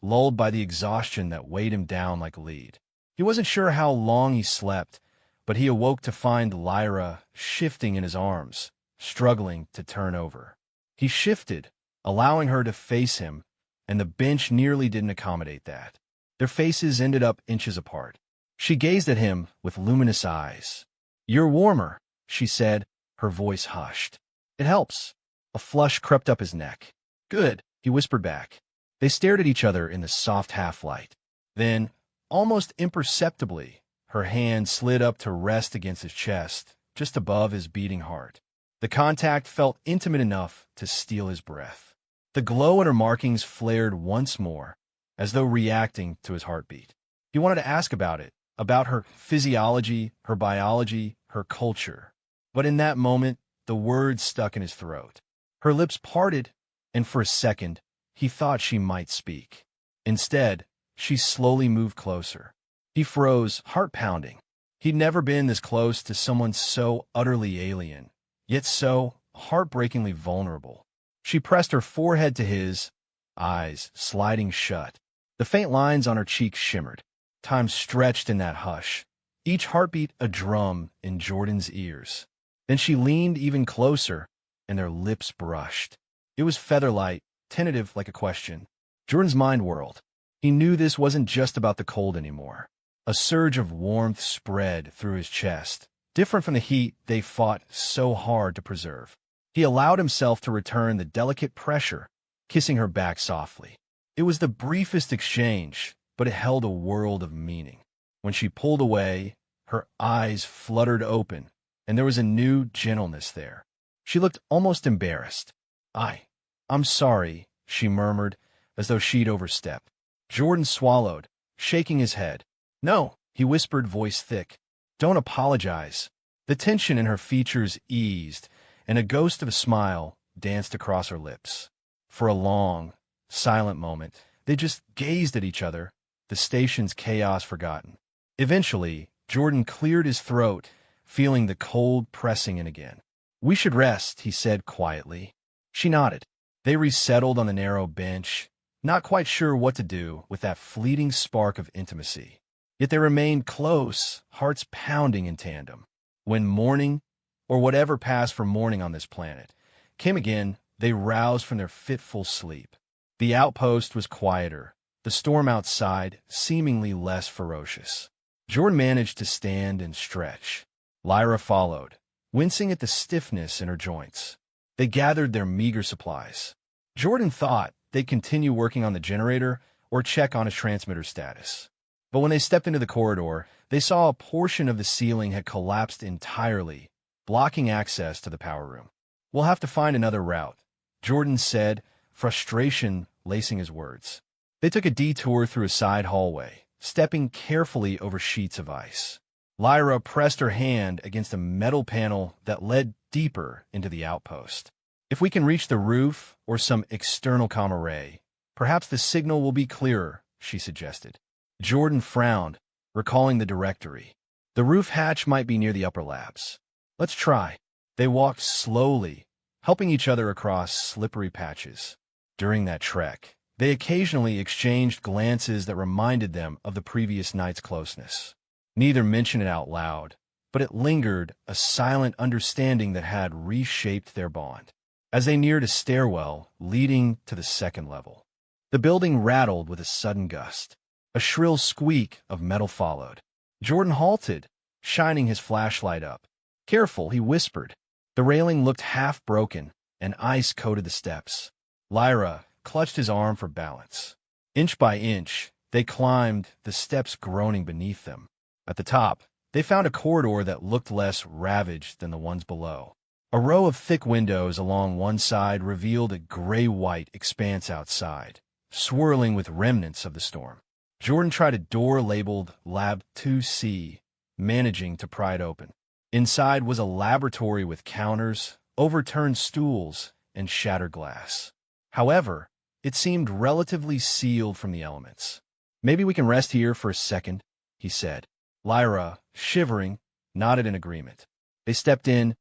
lulled by the exhaustion that weighed him down like a lead. He wasn't sure how long he slept, but he awoke to find Lyra shifting in his arms, struggling to turn over. He shifted, allowing her to face him, and the bench nearly didn't accommodate that. Their faces ended up inches apart. She gazed at him with luminous eyes. "You're warmer," she said, her voice hushed. "It helps." A flush crept up his neck. "Good," he whispered back. They stared at each other in the soft half-light. Then, almost imperceptibly, her hand slid up to rest against his chest, just above his beating heart. The contact felt intimate enough to steal his breath. The glow in her markings flared once more, as though reacting to his heartbeat. He wanted to ask about it, about her physiology, her biology, her culture. But in that moment, the words stuck in his throat. Her lips parted, and for a second, he thought she might speak. Instead, she slowly moved closer. He froze, heart pounding. He'd never been this close to someone so utterly alien, yet so heartbreakingly vulnerable. She pressed her forehead to his, eyes sliding shut. The faint lines on her cheeks shimmered. Time stretched in that hush, each heartbeat a drum in Jordan's ears. Then she leaned even closer, and their lips brushed. It was featherlight, tentative like a question. Jordan's mind whirled. He knew this wasn't just about the cold anymore. A surge of warmth spread through his chest, different from the heat they fought so hard to preserve. He allowed himself to return the delicate pressure, kissing her back softly. It was the briefest exchange, but it held a world of meaning. When she pulled away, her eyes fluttered open, and there was a new gentleness there. She looked almost embarrassed. I'm sorry," she murmured, as though she'd overstepped. Jordan swallowed, shaking his head. "No," he whispered, voice thick. "Don't apologize." The tension in her features eased, and a ghost of a smile danced across her lips. For a long, silent moment, they just gazed at each other, the station's chaos forgotten. Eventually, Jordan cleared his throat, feeling the cold pressing in again. "We should rest," he said quietly. She nodded. They resettled on the narrow bench, not quite sure what to do with that fleeting spark of intimacy. Yet they remained close, hearts pounding in tandem. When morning, or whatever passed for morning on this planet, came again, they roused from their fitful sleep. The outpost was quieter, the storm outside seemingly less ferocious. Jordan managed to stand and stretch. Lyra followed, wincing at the stiffness in her joints. They gathered their meager supplies. Jordan thought they'd continue working on the generator or check on his transmitter status. But when they stepped into the corridor, they saw a portion of the ceiling had collapsed entirely, blocking access to the power room. "We'll have to find another route," Jordan said, frustration lacing his words. They took a detour through a side hallway, stepping carefully over sheets of ice. Lyra pressed her hand against a metal panel that led deeper into the outpost. If we can reach the roof or some external comm array, perhaps the signal will be clearer, she suggested. Jordan frowned, recalling the directory. The roof hatch might be near the upper labs. Let's try. They walked slowly, helping each other across slippery patches. During that trek, they occasionally exchanged glances that reminded them of the previous night's closeness. Neither mentioned it out loud, but it lingered, a silent understanding that had reshaped their bond. As they neared a stairwell leading to the second level, the building rattled with a sudden gust. A shrill squeak of metal followed. Jordan halted, shining his flashlight up. "Careful," he whispered. The railing looked half broken, and ice coated the steps. Lyra clutched his arm for balance. Inch by inch, they climbed, the steps groaning beneath them. At the top, they found a corridor that looked less ravaged than the ones below. A row of thick windows along one side revealed a gray-white expanse outside, swirling with remnants of the storm. Jordan tried a door labeled Lab 2C, managing to pry it open. Inside was a laboratory with counters, overturned stools, and shattered glass. However, it seemed relatively sealed from the elements. "Maybe we can rest here for a second," he said. Lyra, shivering, nodded in agreement. They stepped in,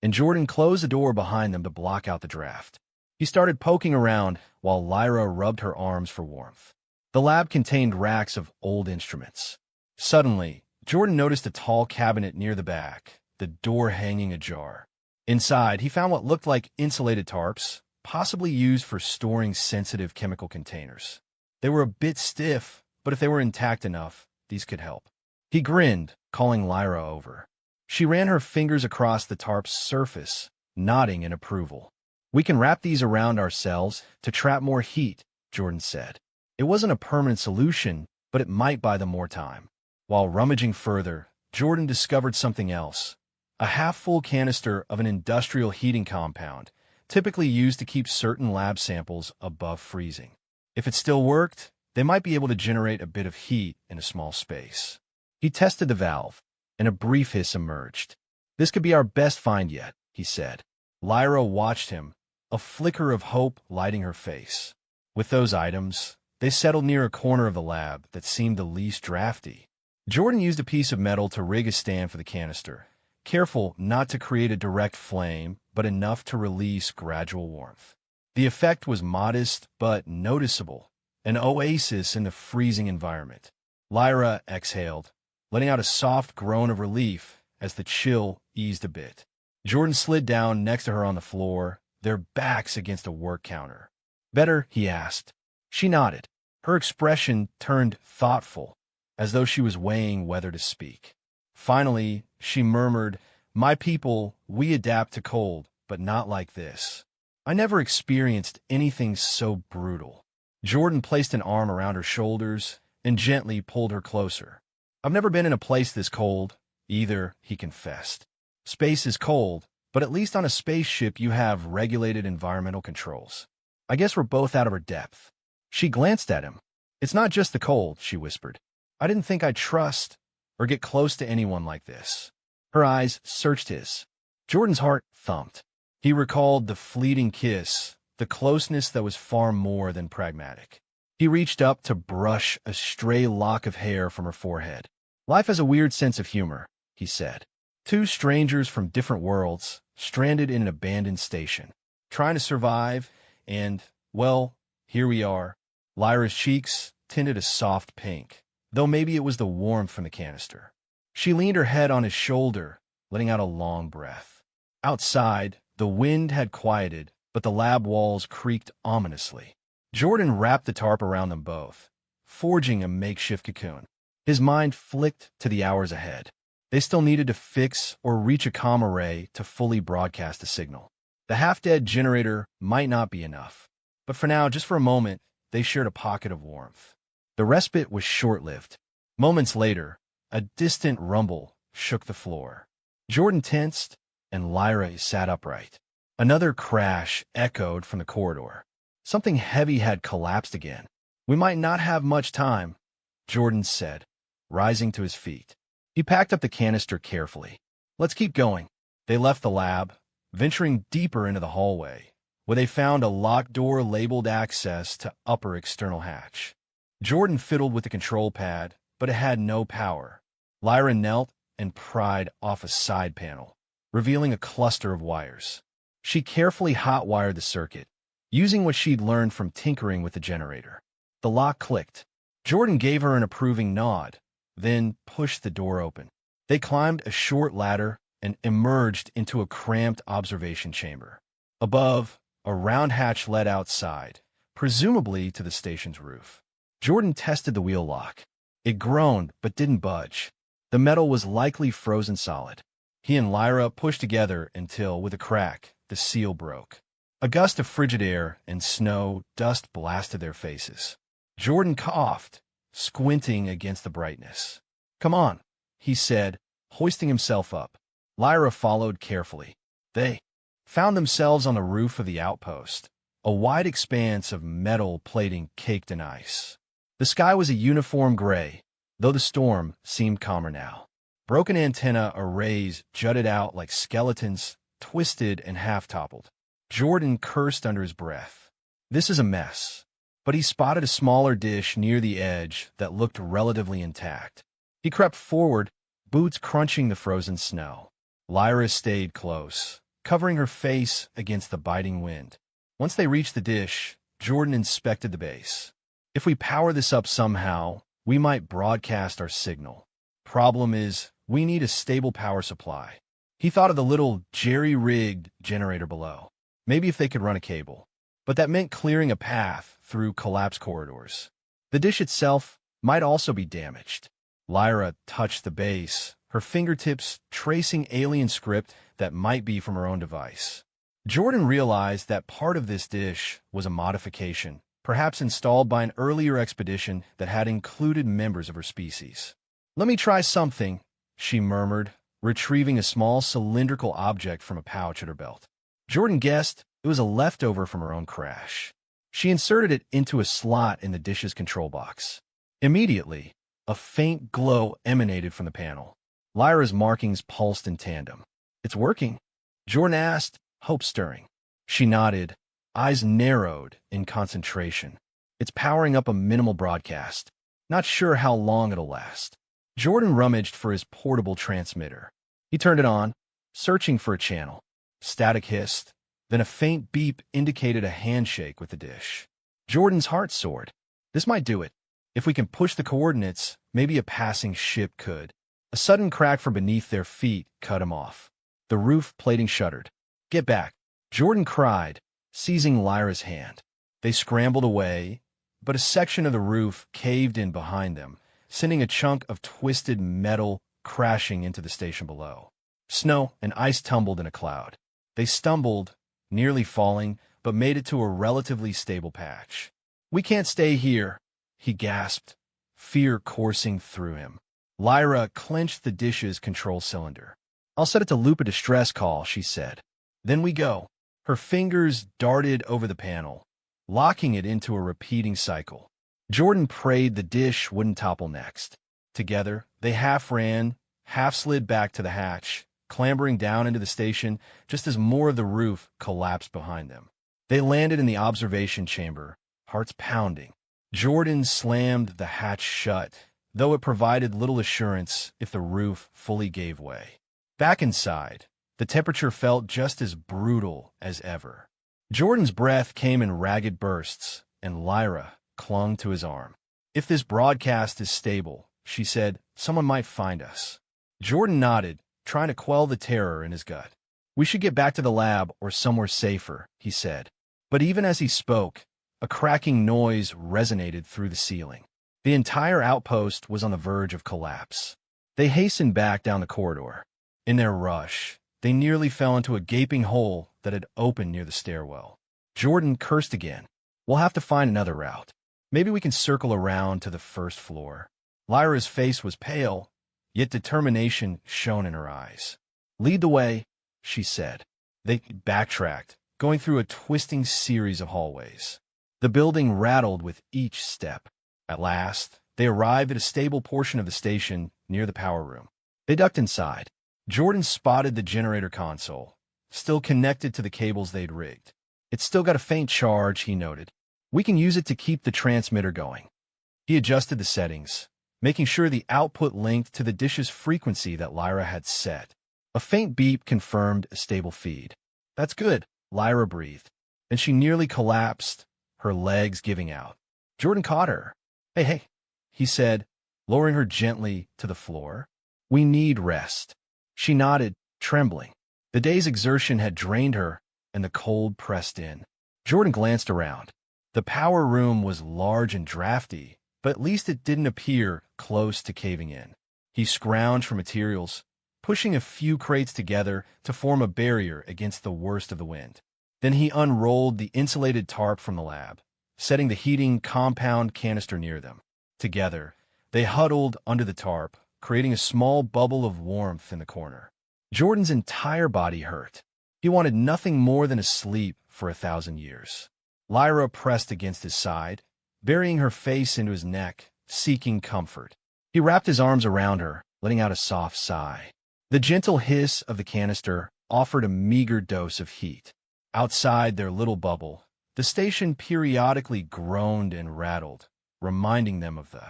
and Jordan closed the door behind them to block out the draft. He started poking around while Lyra rubbed her arms for warmth. The lab contained racks of old instruments. Suddenly, Jordan noticed a tall cabinet near the back, the door hanging ajar. Inside, he found what looked like insulated tarps, possibly used for storing sensitive chemical containers. They were a bit stiff, but if they were intact enough, these could help. He grinned, calling Lyra over. She ran her fingers across the tarp's surface, nodding in approval. "We can wrap these around ourselves to trap more heat," Jordan said. It wasn't a permanent solution, but it might buy them more time. While rummaging further, Jordan discovered something else. A half-full canister of an industrial heating compound, typically used to keep certain lab samples above freezing. If it still worked, they might be able to generate a bit of heat in a small space. He tested the valve, and a brief hiss emerged. "This could be our best find yet," he said. Lyra watched him, a flicker of hope lighting her face. With those items, they settled near a corner of the lab that seemed the least drafty. Jordan used a piece of metal to rig a stand for the canister, careful not to create a direct flame, but enough to release gradual warmth. The effect was modest but noticeable, an oasis in the freezing environment. Lyra exhaled, letting out a soft groan of relief as the chill eased a bit. Jordan slid down next to her on the floor, their backs against a work counter. "Better?" he asked. She nodded. Her expression turned thoughtful, as though she was weighing whether to speak. Finally, she murmured, "My people, we adapt to cold, but not like this. I never experienced anything so brutal." Jordan placed an arm around her shoulders and gently pulled her closer. "I've never been in a place this cold, either," he confessed. "Space is cold, but at least on a spaceship you have regulated environmental controls. I guess we're both out of our depth." She glanced at him. "It's not just the cold," she whispered. "I didn't think I'd trust or get close to anyone like this." Her eyes searched his. Jordan's heart thumped. He recalled the fleeting kiss, the closeness that was far more than pragmatic. He reached up to brush a stray lock of hair from her forehead. "Life has a weird sense of humor," he said. "Two strangers from different worlds, stranded in an abandoned station, trying to survive, and, well, here we are." Lyra's cheeks tinted a soft pink, though maybe it was the warmth from the canister. She leaned her head on his shoulder, letting out a long breath. Outside, the wind had quieted, but the lab walls creaked ominously. Jordan wrapped the tarp around them both, forging a makeshift cocoon. His mind flicked to the hours ahead. They still needed to fix or reach a comm array to fully broadcast a signal. The half-dead generator might not be enough, but for now, just for a moment, they shared a pocket of warmth. The respite was short-lived. Moments later, a distant rumble shook the floor. Jordan tensed, and Lyra sat upright. Another crash echoed from the corridor. Something heavy had collapsed again. "We might not have much time," Jordan said, rising to his feet. He packed up the canister carefully. Let's keep going. They left the lab, venturing deeper into the hallway, where they found a locked door labeled access to upper external hatch. Jordan fiddled with the control pad, but it had no power. Lyra knelt and pried off a side panel, revealing a cluster of wires. She carefully hot-wired the circuit, using what she'd learned from tinkering with the generator. The lock clicked. Jordan gave her an approving nod, then pushed the door open. They climbed a short ladder and emerged into a cramped observation chamber. Above, a round hatch led outside, presumably to the station's roof. Jordan tested the wheel lock. It groaned but didn't budge. The metal was likely frozen solid. He and Lyra pushed together until, with a crack, the seal broke. A gust of frigid air and snow dust blasted their faces. Jordan coughed, squinting against the brightness. "Come on," he said, hoisting himself up. Lyra followed carefully. They found themselves on the roof of the outpost, a wide expanse of metal plating caked in ice. The sky was a uniform gray, though the storm seemed calmer now. Broken antenna arrays jutted out like skeletons, twisted and half-toppled. Jordan cursed under his breath. This is a mess. But he spotted a smaller dish near the edge that looked relatively intact. He crept forward, boots crunching the frozen snow. Lyra stayed close, covering her face against the biting wind. Once they reached the dish, Jordan inspected the base. If we power this up somehow, we might broadcast our signal. Problem is, we need a stable power supply. He thought of the little jerry-rigged generator below. Maybe if they could run a cable. But that meant clearing a path through collapsed corridors. The dish itself might also be damaged. Lyra touched the base, her fingertips tracing alien script that might be from her own device. Jordan realized that part of this dish was a modification, perhaps installed by an earlier expedition that had included members of her species. "Let me try something," she murmured, retrieving a small cylindrical object from a pouch at her belt. Jordan guessed it was a leftover from her own crash. She inserted it into a slot in the dish's control box. Immediately, a faint glow emanated from the panel. Lyra's markings pulsed in tandem. "It's working?" Jordan asked, hope stirring. She nodded, eyes narrowed in concentration. "It's powering up a minimal broadcast. Not sure how long it'll last." Jordan rummaged for his portable transmitter. He turned it on, searching for a channel. Static hissed, then a faint beep indicated a handshake with the dish. Jordan's heart soared. This might do it. If we can push the coordinates, maybe a passing ship could. A sudden crack from beneath their feet cut him off. The roof plating shuddered. "Get back," Jordan cried, seizing Lyra's hand. They scrambled away, but a section of the roof caved in behind them, sending a chunk of twisted metal crashing into the station below. Snow and ice tumbled in a cloud. They stumbled, nearly falling, but made it to a relatively stable patch. "We can't stay here," he gasped, fear coursing through him. Lyra clenched the dish's control cylinder. "I'll set it to loop a distress call," she said. "Then we go." Her fingers darted over the panel, locking it into a repeating cycle. Jordan prayed the dish wouldn't topple next. Together, they half ran, half slid back to the hatch, clambering down into the station just as more of the roof collapsed behind them. They landed in the observation chamber, hearts pounding. Jordan slammed the hatch shut, though it provided little assurance if the roof fully gave way. Back inside, the temperature felt just as brutal as ever. Jordan's breath came in ragged bursts, and Lyra clung to his arm. "If this broadcast is stable," she said, "someone might find us." Jordan nodded, trying to quell the terror in his gut. "We should get back to the lab or somewhere safer," he said. But even as he spoke, a cracking noise resonated through the ceiling. The entire outpost was on the verge of collapse. They hastened back down the corridor. In their rush, they nearly fell into a gaping hole that had opened near the stairwell. Jordan cursed again. "We'll have to find another route. Maybe we can circle around to the first floor." Lyra's face was pale, yet determination shone in her eyes. "Lead the way," she said. They backtracked, going through a twisting series of hallways. The building rattled with each step. At last, they arrived at a stable portion of the station near the power room. They ducked inside. Jordan spotted the generator console, still connected to the cables they'd rigged. It's still got a faint charge, he noted. We can use it to keep the transmitter going. He adjusted the settings, making sure the output linked to the dish's frequency that Lyra had set. A faint beep confirmed a stable feed. That's good, Lyra breathed. Then she nearly collapsed, her legs giving out. Jordan caught her. Hey, he said, lowering her gently to the floor. We need rest. She nodded, trembling. The day's exertion had drained her, and the cold pressed in. Jordan glanced around. The power room was large and drafty, but at least it didn't appear close to caving in. He scrounged for materials, pushing a few crates together to form a barrier against the worst of the wind. Then he unrolled the insulated tarp from the lab, setting the heating compound canister near them. Together, they huddled under the tarp, creating a small bubble of warmth in the corner. Jordan's entire body hurt. He wanted nothing more than a sleep for 1,000 years. Lyra pressed against his side, burying her face into his neck, seeking comfort. He wrapped his arms around her, letting out a soft sigh. The gentle hiss of the canister offered a meager dose of heat. Outside their little bubble, the station periodically groaned and rattled, reminding them of the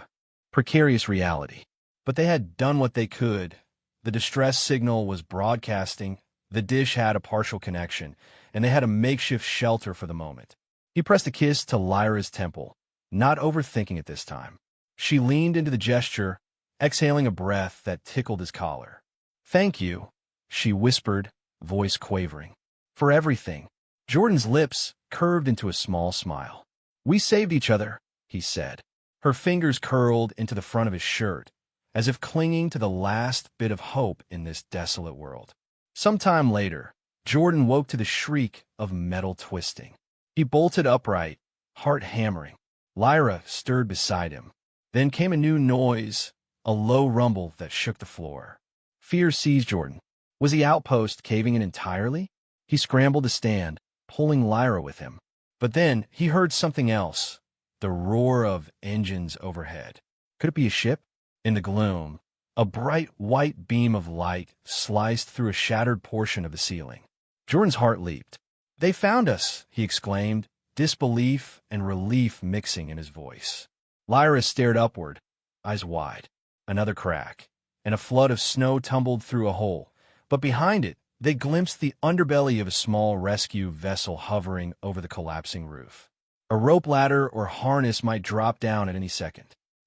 precarious reality. But they had done what they could. The distress signal was broadcasting, the dish had a partial connection, and they had a makeshift shelter for the moment. He pressed a kiss to Lyra's temple, not overthinking it this time. She leaned into the gesture, exhaling a breath that tickled his collar. Thank you, she whispered, voice quavering. For everything. Jordan's lips curved into a small smile. We saved each other, he said. Her fingers curled into the front of his shirt, as if clinging to the last bit of hope in this desolate world. Sometime later, Jordan woke to the shriek of metal twisting. He bolted upright, heart hammering. Lyra stirred beside him. Then came a new noise, a low rumble that shook the floor. Fear seized Jordan. Was the outpost caving in entirely? He scrambled to stand, pulling Lyra with him. But then he heard something else, the roar of engines overhead. Could it be a ship? In the gloom, a bright white beam of light sliced through a shattered portion of the ceiling. Jordan's heart leaped. They found us, he exclaimed, disbelief and relief mixing in his voice. Lyra stared upward, eyes wide. Another crack, and a flood of snow tumbled through a hole, but behind it, they glimpsed the underbelly of a small rescue vessel hovering over the collapsing roof. A rope ladder or harness might drop down at any second.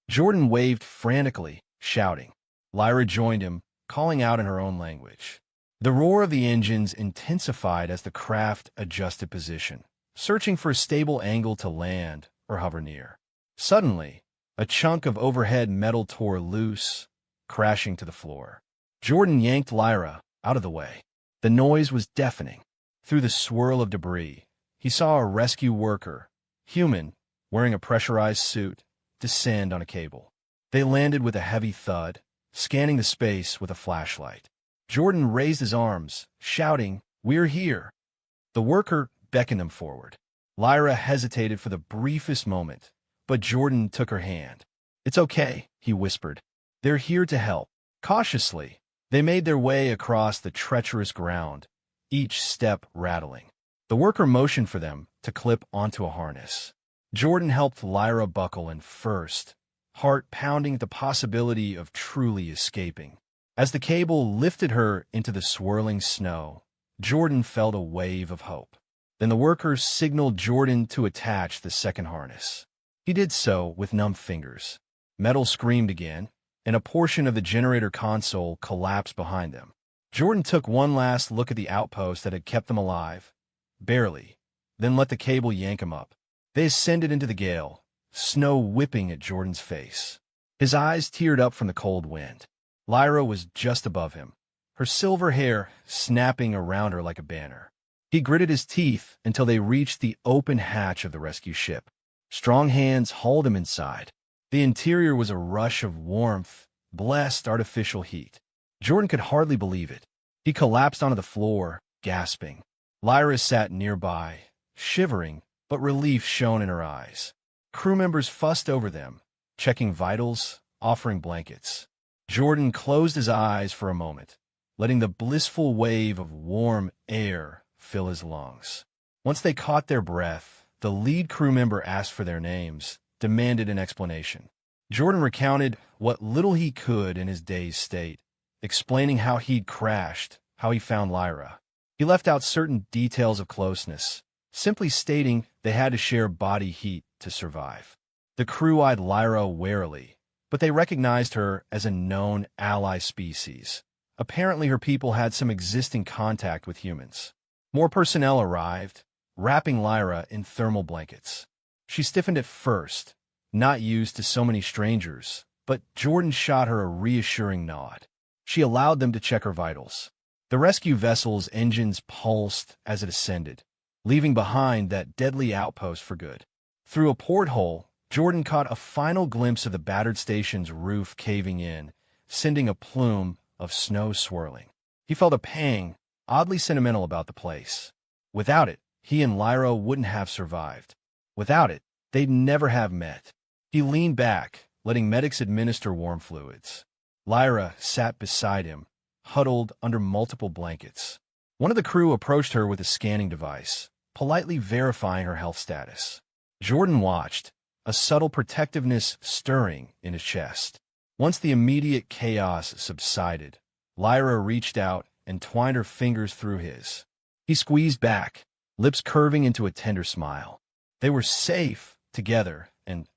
Jordan waved frantically, shouting. Lyra joined him, calling out in her own language. The roar of the engines intensified as the craft adjusted position, searching for a stable angle to land or hover near. Suddenly, a chunk of overhead metal tore loose, crashing to the floor. Jordan yanked Lyra out of the way. The noise was deafening. Through the swirl of debris, he saw a rescue worker, human, wearing a pressurized suit, descend on a cable. They landed with a heavy thud, scanning the space with a flashlight. Jordan raised his arms, shouting, "We're here!" The worker beckoned them forward. Lyra hesitated for the briefest moment, but Jordan took her hand. "It's okay," he whispered. "They're here to help." Cautiously, they made their way across the treacherous ground, each step rattling. The worker motioned for them to clip onto a harness. Jordan helped Lyra buckle in first, heart pounding at the possibility of truly escaping. As the cable lifted her into the swirling snow, Jordan felt a wave of hope. Then the workers signaled Jordan to attach the second harness. He did so with numb fingers. Metal screamed again, and a portion of the generator console collapsed behind them. Jordan took one last look at the outpost that had kept them alive, barely, then let the cable yank him up. They ascended into the gale, snow whipping at Jordan's face. His eyes teared up from the cold wind. Lyra was just above him, her silver hair snapping around her like a banner. He gritted his teeth until they reached the open hatch of the rescue ship. Strong hands hauled him inside. The interior was a rush of warmth, blessed artificial heat. Jordan could hardly believe it. He collapsed onto the floor, gasping. Lyra sat nearby, shivering, but relief shone in her eyes. Crew members fussed over them, checking vitals, offering blankets. Jordan closed his eyes for a moment, letting the blissful wave of warm air fill his lungs. Once they caught their breath, the lead crew member asked for their names, demanded an explanation. Jordan recounted what little he could in his dazed state, explaining how he'd crashed, how he found Lyra. He left out certain details of closeness, simply stating they had to share body heat to survive. The crew eyed Lyra warily, but they recognized her as a known ally species. Apparently her people had some existing contact with humans. More personnel arrived, wrapping Lyra in thermal blankets. She stiffened at first, not used to so many strangers, but Jordan shot her a reassuring nod. She allowed them to check her vitals. The rescue vessel's engines pulsed as it ascended, leaving behind that deadly outpost for good. Through a porthole, Jordan caught a final glimpse of the battered station's roof caving in, sending a plume of snow swirling. He felt a pang, oddly sentimental about the place. Without it, he and Lyra wouldn't have survived. Without it, they'd never have met. He leaned back, letting medics administer warm fluids. Lyra sat beside him, huddled under multiple blankets. One of the crew approached her with a scanning device, politely verifying her health status. Jordan watched, a subtle protectiveness stirring in his chest. Once the immediate chaos subsided, Lyra reached out and twined her fingers through his. He squeezed back, lips curving into a tender smile. They were safe together, and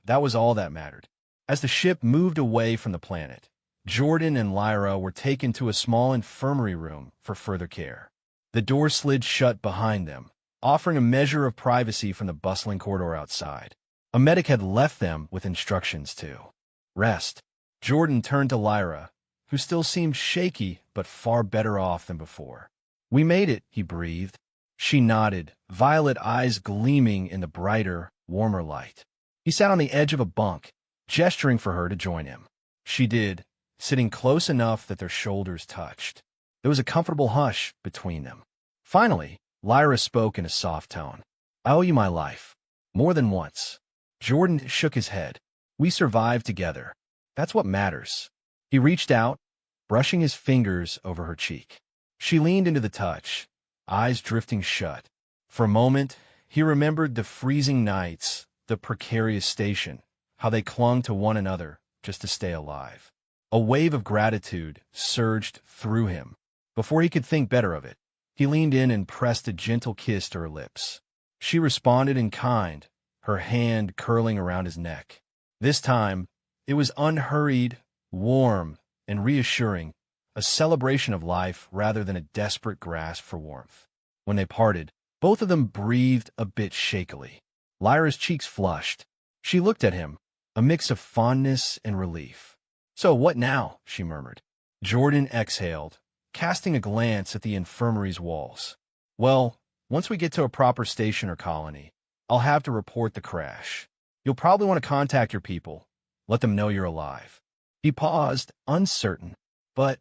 that was all that mattered. As the ship moved away from the planet, Jordan and Lyra were taken to a small infirmary room for further care. The door slid shut behind them, offering a measure of privacy from the bustling corridor outside. A medic had left them with instructions to rest. Jordan turned to Lyra, who still seemed shaky but far better off than before. "We made it," he breathed. She nodded, violet eyes gleaming in the brighter, warmer light. He sat on the edge of a bunk, gesturing for her to join him. She did, sitting close enough that their shoulders touched. There was a comfortable hush between them. Finally, Lyra spoke in a soft tone. "I owe you my life. More than once." Jordan shook his head. "We survived together. That's what matters." He reached out, brushing his fingers over her cheek. She leaned into the touch, eyes drifting shut. For a moment, he remembered the freezing nights, the precarious station, how they clung to one another just to stay alive. A wave of gratitude surged through him. Before he could think better of it, he leaned in and pressed a gentle kiss to her lips. She responded in kind, her hand curling around his neck. This time, it was unhurried, warm, and reassuring, a celebration of life rather than a desperate grasp for warmth. When they parted, both of them breathed a bit shakily. Lyra's cheeks flushed. She looked at him, a mix of fondness and relief. "So what now?" she murmured. Jordan exhaled, casting a glance at the infirmary's walls. "Well, once we get to a proper station or colony, I'll have to report the crash. You'll probably want to contact your people, let them know you're alive." He paused, uncertain. "But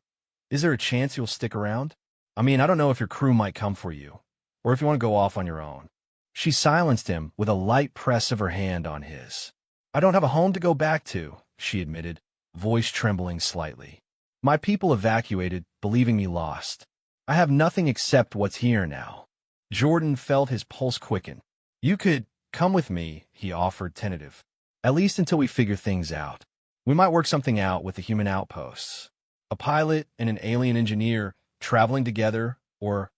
is there a chance you'll stick around? I mean, I don't know if your crew might come for you, or if you want to go off on your own." She silenced him with a light press of her hand on his. "I don't have a home to go back to," she admitted, voice trembling slightly. "My people evacuated, believing me lost. I have nothing except what's here now." Jordan felt his pulse quicken. "You could come with me," he offered, tentative. "At least until we figure things out. We might work something out with the human outposts. A pilot and an alien engineer traveling together, or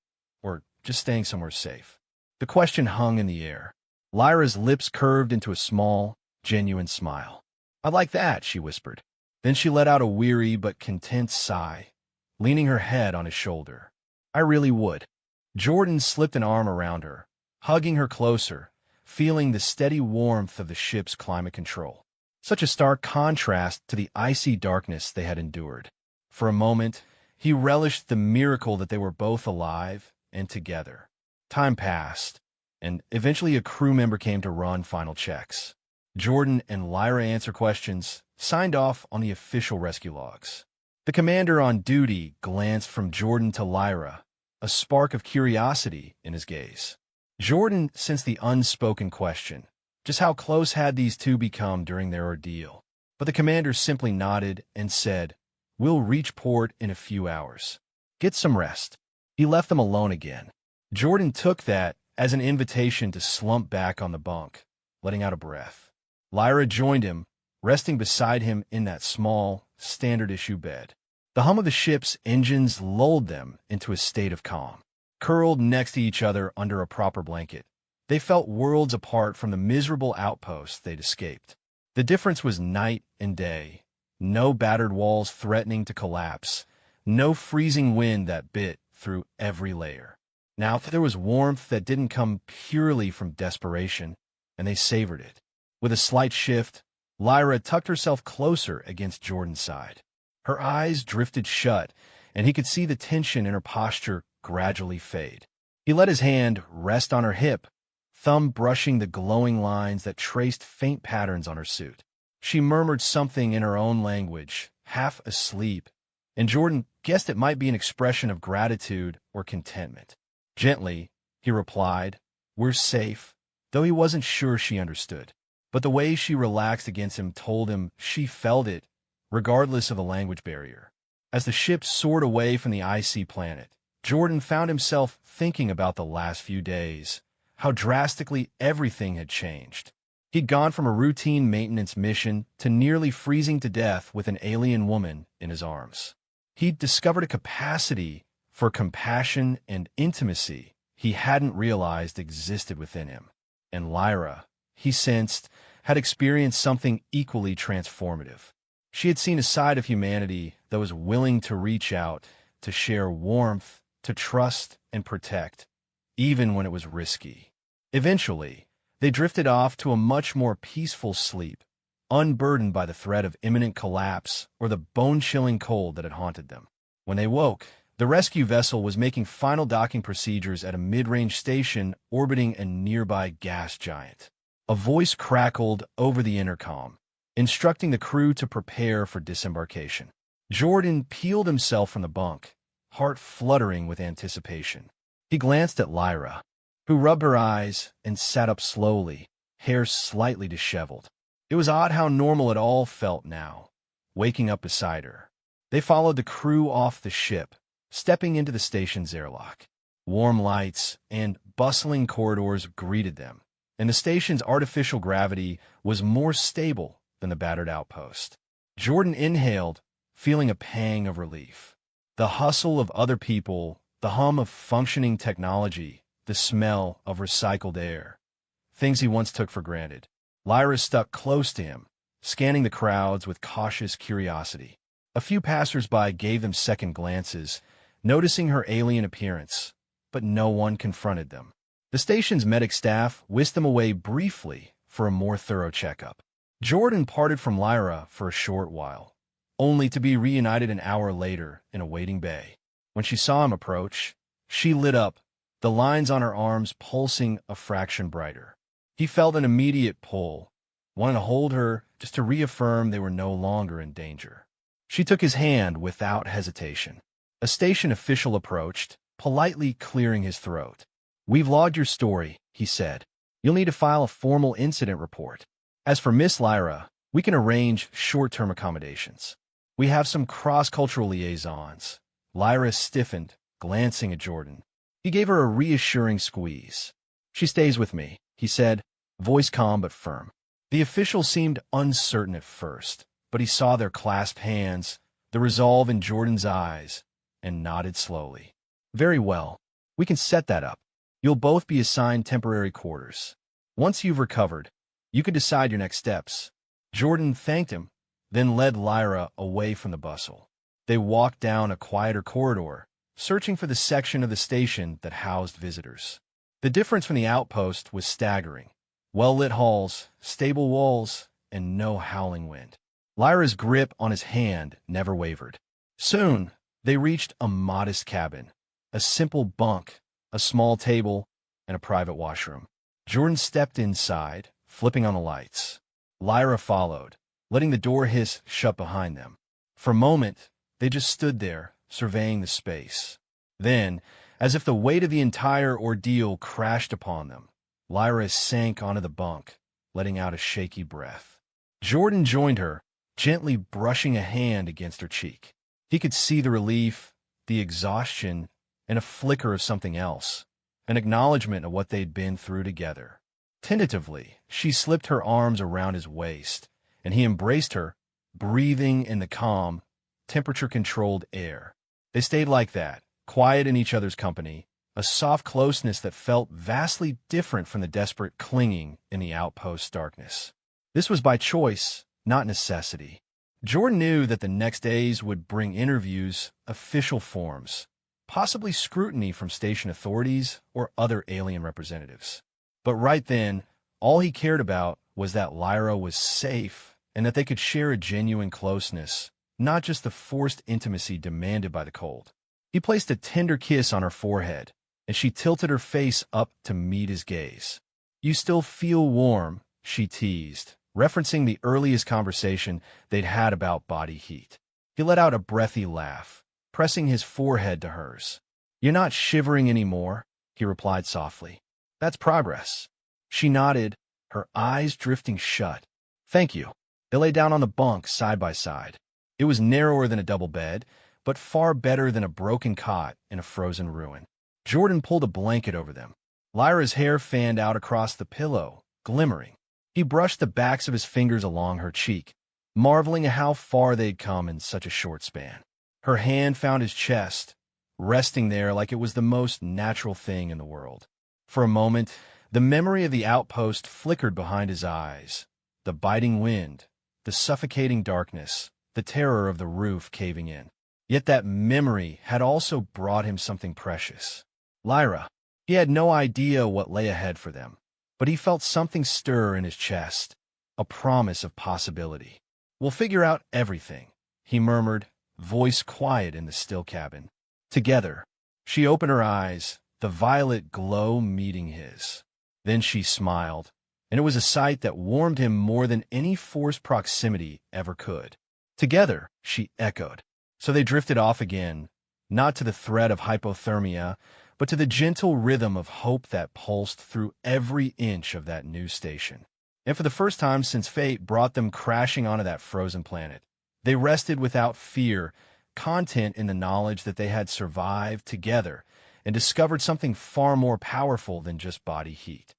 just staying somewhere safe." The question hung in the air. Lyra's lips curved into a small, genuine smile. "I'd like that," she whispered. Then she let out a weary but content sigh, leaning her head on his shoulder. "I really would." Jordan slipped an arm around her, hugging her closer, feeling the steady warmth of the ship's climate control. Such a stark contrast to the icy darkness they had endured. For a moment, he relished the miracle that they were both alive and together. Time passed, and eventually a crew member came to run final checks. Jordan and Lyra answered questions, signed off on the official rescue logs. The commander on duty glanced from Jordan to Lyra, a spark of curiosity in his gaze. Jordan sensed the unspoken question, just how close had these two become during their ordeal? But the commander simply nodded and said, We'll reach port in a few hours. Get some rest." He left them alone again. Jordan took that as an invitation to slump back on the bunk, letting out a breath. Lyra joined him, resting beside him in that small, standard-issue bed. The hum of the ship's engines lulled them into a state of calm. Curled next to each other under a proper blanket, they felt worlds apart from the miserable outpost they'd escaped. The difference was night and day. No battered walls threatening to collapse. No freezing wind that bit through every layer. Now there was warmth that didn't come purely from desperation, and they savored it. With a slight shift, Lyra tucked herself closer against Jordan's side. Her eyes drifted shut, and he could see the tension in her posture gradually fade. He let his hand rest on her hip, thumb brushing the glowing lines that traced faint patterns on her suit. She murmured something in her own language, half asleep, and Jordan guessed it might be an expression of gratitude or contentment. Gently, he replied, "We're safe," though he wasn't sure she understood. But the way she relaxed against him told him she felt it, regardless of the language barrier. As the ship soared away from the icy planet, Jordan found himself thinking about the last few days, how drastically everything had changed. He'd gone from a routine maintenance mission to nearly freezing to death with an alien woman in his arms. He'd discovered a capacity for compassion and intimacy he hadn't realized existed within him. And Lyra, he sensed, had experienced something equally transformative. She had seen a side of humanity that was willing to reach out, to share warmth, to trust and protect, even when it was risky. Eventually, they drifted off to a much more peaceful sleep, unburdened by the threat of imminent collapse or the bone-chilling cold that had haunted them. When they woke, the rescue vessel was making final docking procedures at a mid-range station orbiting a nearby gas giant. A voice crackled over the intercom, instructing the crew to prepare for disembarkation. Jordan peeled himself from the bunk, heart fluttering with anticipation. He glanced at Lyra, who rubbed her eyes and sat up slowly, hair slightly disheveled. It was odd how normal it all felt now, waking up beside her. They followed the crew off the ship, stepping into the station's airlock. Warm lights and bustling corridors greeted them, and the station's artificial gravity was more stable than the battered outpost. Jordan inhaled, feeling a pang of relief. The hustle of other people, the hum of functioning technology, the smell of recycled air, things he once took for granted. Lyra stuck close to him, scanning the crowds with cautious curiosity. A few passers-by gave them second glances, noticing her alien appearance, but no one confronted them. The station's medic staff whisked them away briefly for a more thorough checkup. Jordan parted from Lyra for a short while, only to be reunited an hour later in a waiting bay. When she saw him approach, she lit up, the lines on her arms pulsing a fraction brighter. He felt an immediate pull, wanting to hold her just to reaffirm they were no longer in danger. She took his hand without hesitation. A station official approached, politely clearing his throat. "We've logged your story," he said. "You'll need to file a formal incident report. As for Miss Lyra, we can arrange short-term accommodations. We have some cross-cultural liaisons." Lyra stiffened, glancing at Jordan. He gave her a reassuring squeeze. "She stays with me," he said, voice calm but firm. The official seemed uncertain at first, but he saw their clasped hands, the resolve in Jordan's eyes, and nodded slowly. "Very well. We can set that up. You'll both be assigned temporary quarters. Once you've recovered, you can decide your next steps." Jordan thanked him, then led Lyra away from the bustle. They walked down a quieter corridor, searching for the section of the station that housed visitors. The difference from the outpost was staggering. Well-lit halls, stable walls, and no howling wind. Lyra's grip on his hand never wavered. Soon, they reached a modest cabin, a simple bunk, a small table, and a private washroom. Jordan stepped inside, flipping on the lights. Lyra followed, letting the door hiss shut behind them. For a moment, they just stood there, surveying the space. Then, as if the weight of the entire ordeal crashed upon them, Lyra sank onto the bunk, letting out a shaky breath. Jordan joined her, gently brushing a hand against her cheek. He could see the relief, the exhaustion, and a flicker of something else, an acknowledgement of what they'd been through together. Tentatively, she slipped her arms around his waist, and he embraced her, breathing in the calm, temperature-controlled air. They stayed like that, quiet in each other's company, a soft closeness that felt vastly different from the desperate clinging in the outpost's darkness. This was by choice, not necessity. Jordan knew that the next days would bring interviews, official forms, possibly scrutiny from station authorities or other alien representatives. But right then, all he cared about was that Lyra was safe and that they could share a genuine closeness, not just the forced intimacy demanded by the cold. He placed a tender kiss on her forehead, and she tilted her face up to meet his gaze. "You still feel warm," she teased, referencing the earliest conversation they'd had about body heat. He let out a breathy laugh, pressing his forehead to hers. "You're not shivering anymore," he replied softly. "That's progress." She nodded, her eyes drifting shut. "Thank you." They lay down on the bunk side by side. It was narrower than a double bed, but far better than a broken cot in a frozen ruin. Jordan pulled a blanket over them. Lyra's hair fanned out across the pillow, glimmering. He brushed the backs of his fingers along her cheek, marveling at how far they'd come in such a short span. Her hand found his chest, resting there like it was the most natural thing in the world. For a moment, the memory of the outpost flickered behind his eyes. The biting wind, the suffocating darkness, the terror of the roof caving in. Yet that memory had also brought him something precious. Lyra. He had no idea what lay ahead for them, but he felt something stir in his chest, a promise of possibility. "We'll figure out everything," he murmured, voice quiet in the still cabin. "Together." She opened her eyes, the violet glow meeting his. Then she smiled, and it was a sight that warmed him more than any forced proximity ever could. "Together," she echoed. So they drifted off again, not to the threat of hypothermia, but to the gentle rhythm of hope that pulsed through every inch of that new station. And for the first time since fate brought them crashing onto that frozen planet, they rested without fear, content in the knowledge that they had survived together and discovered something far more powerful than just body heat.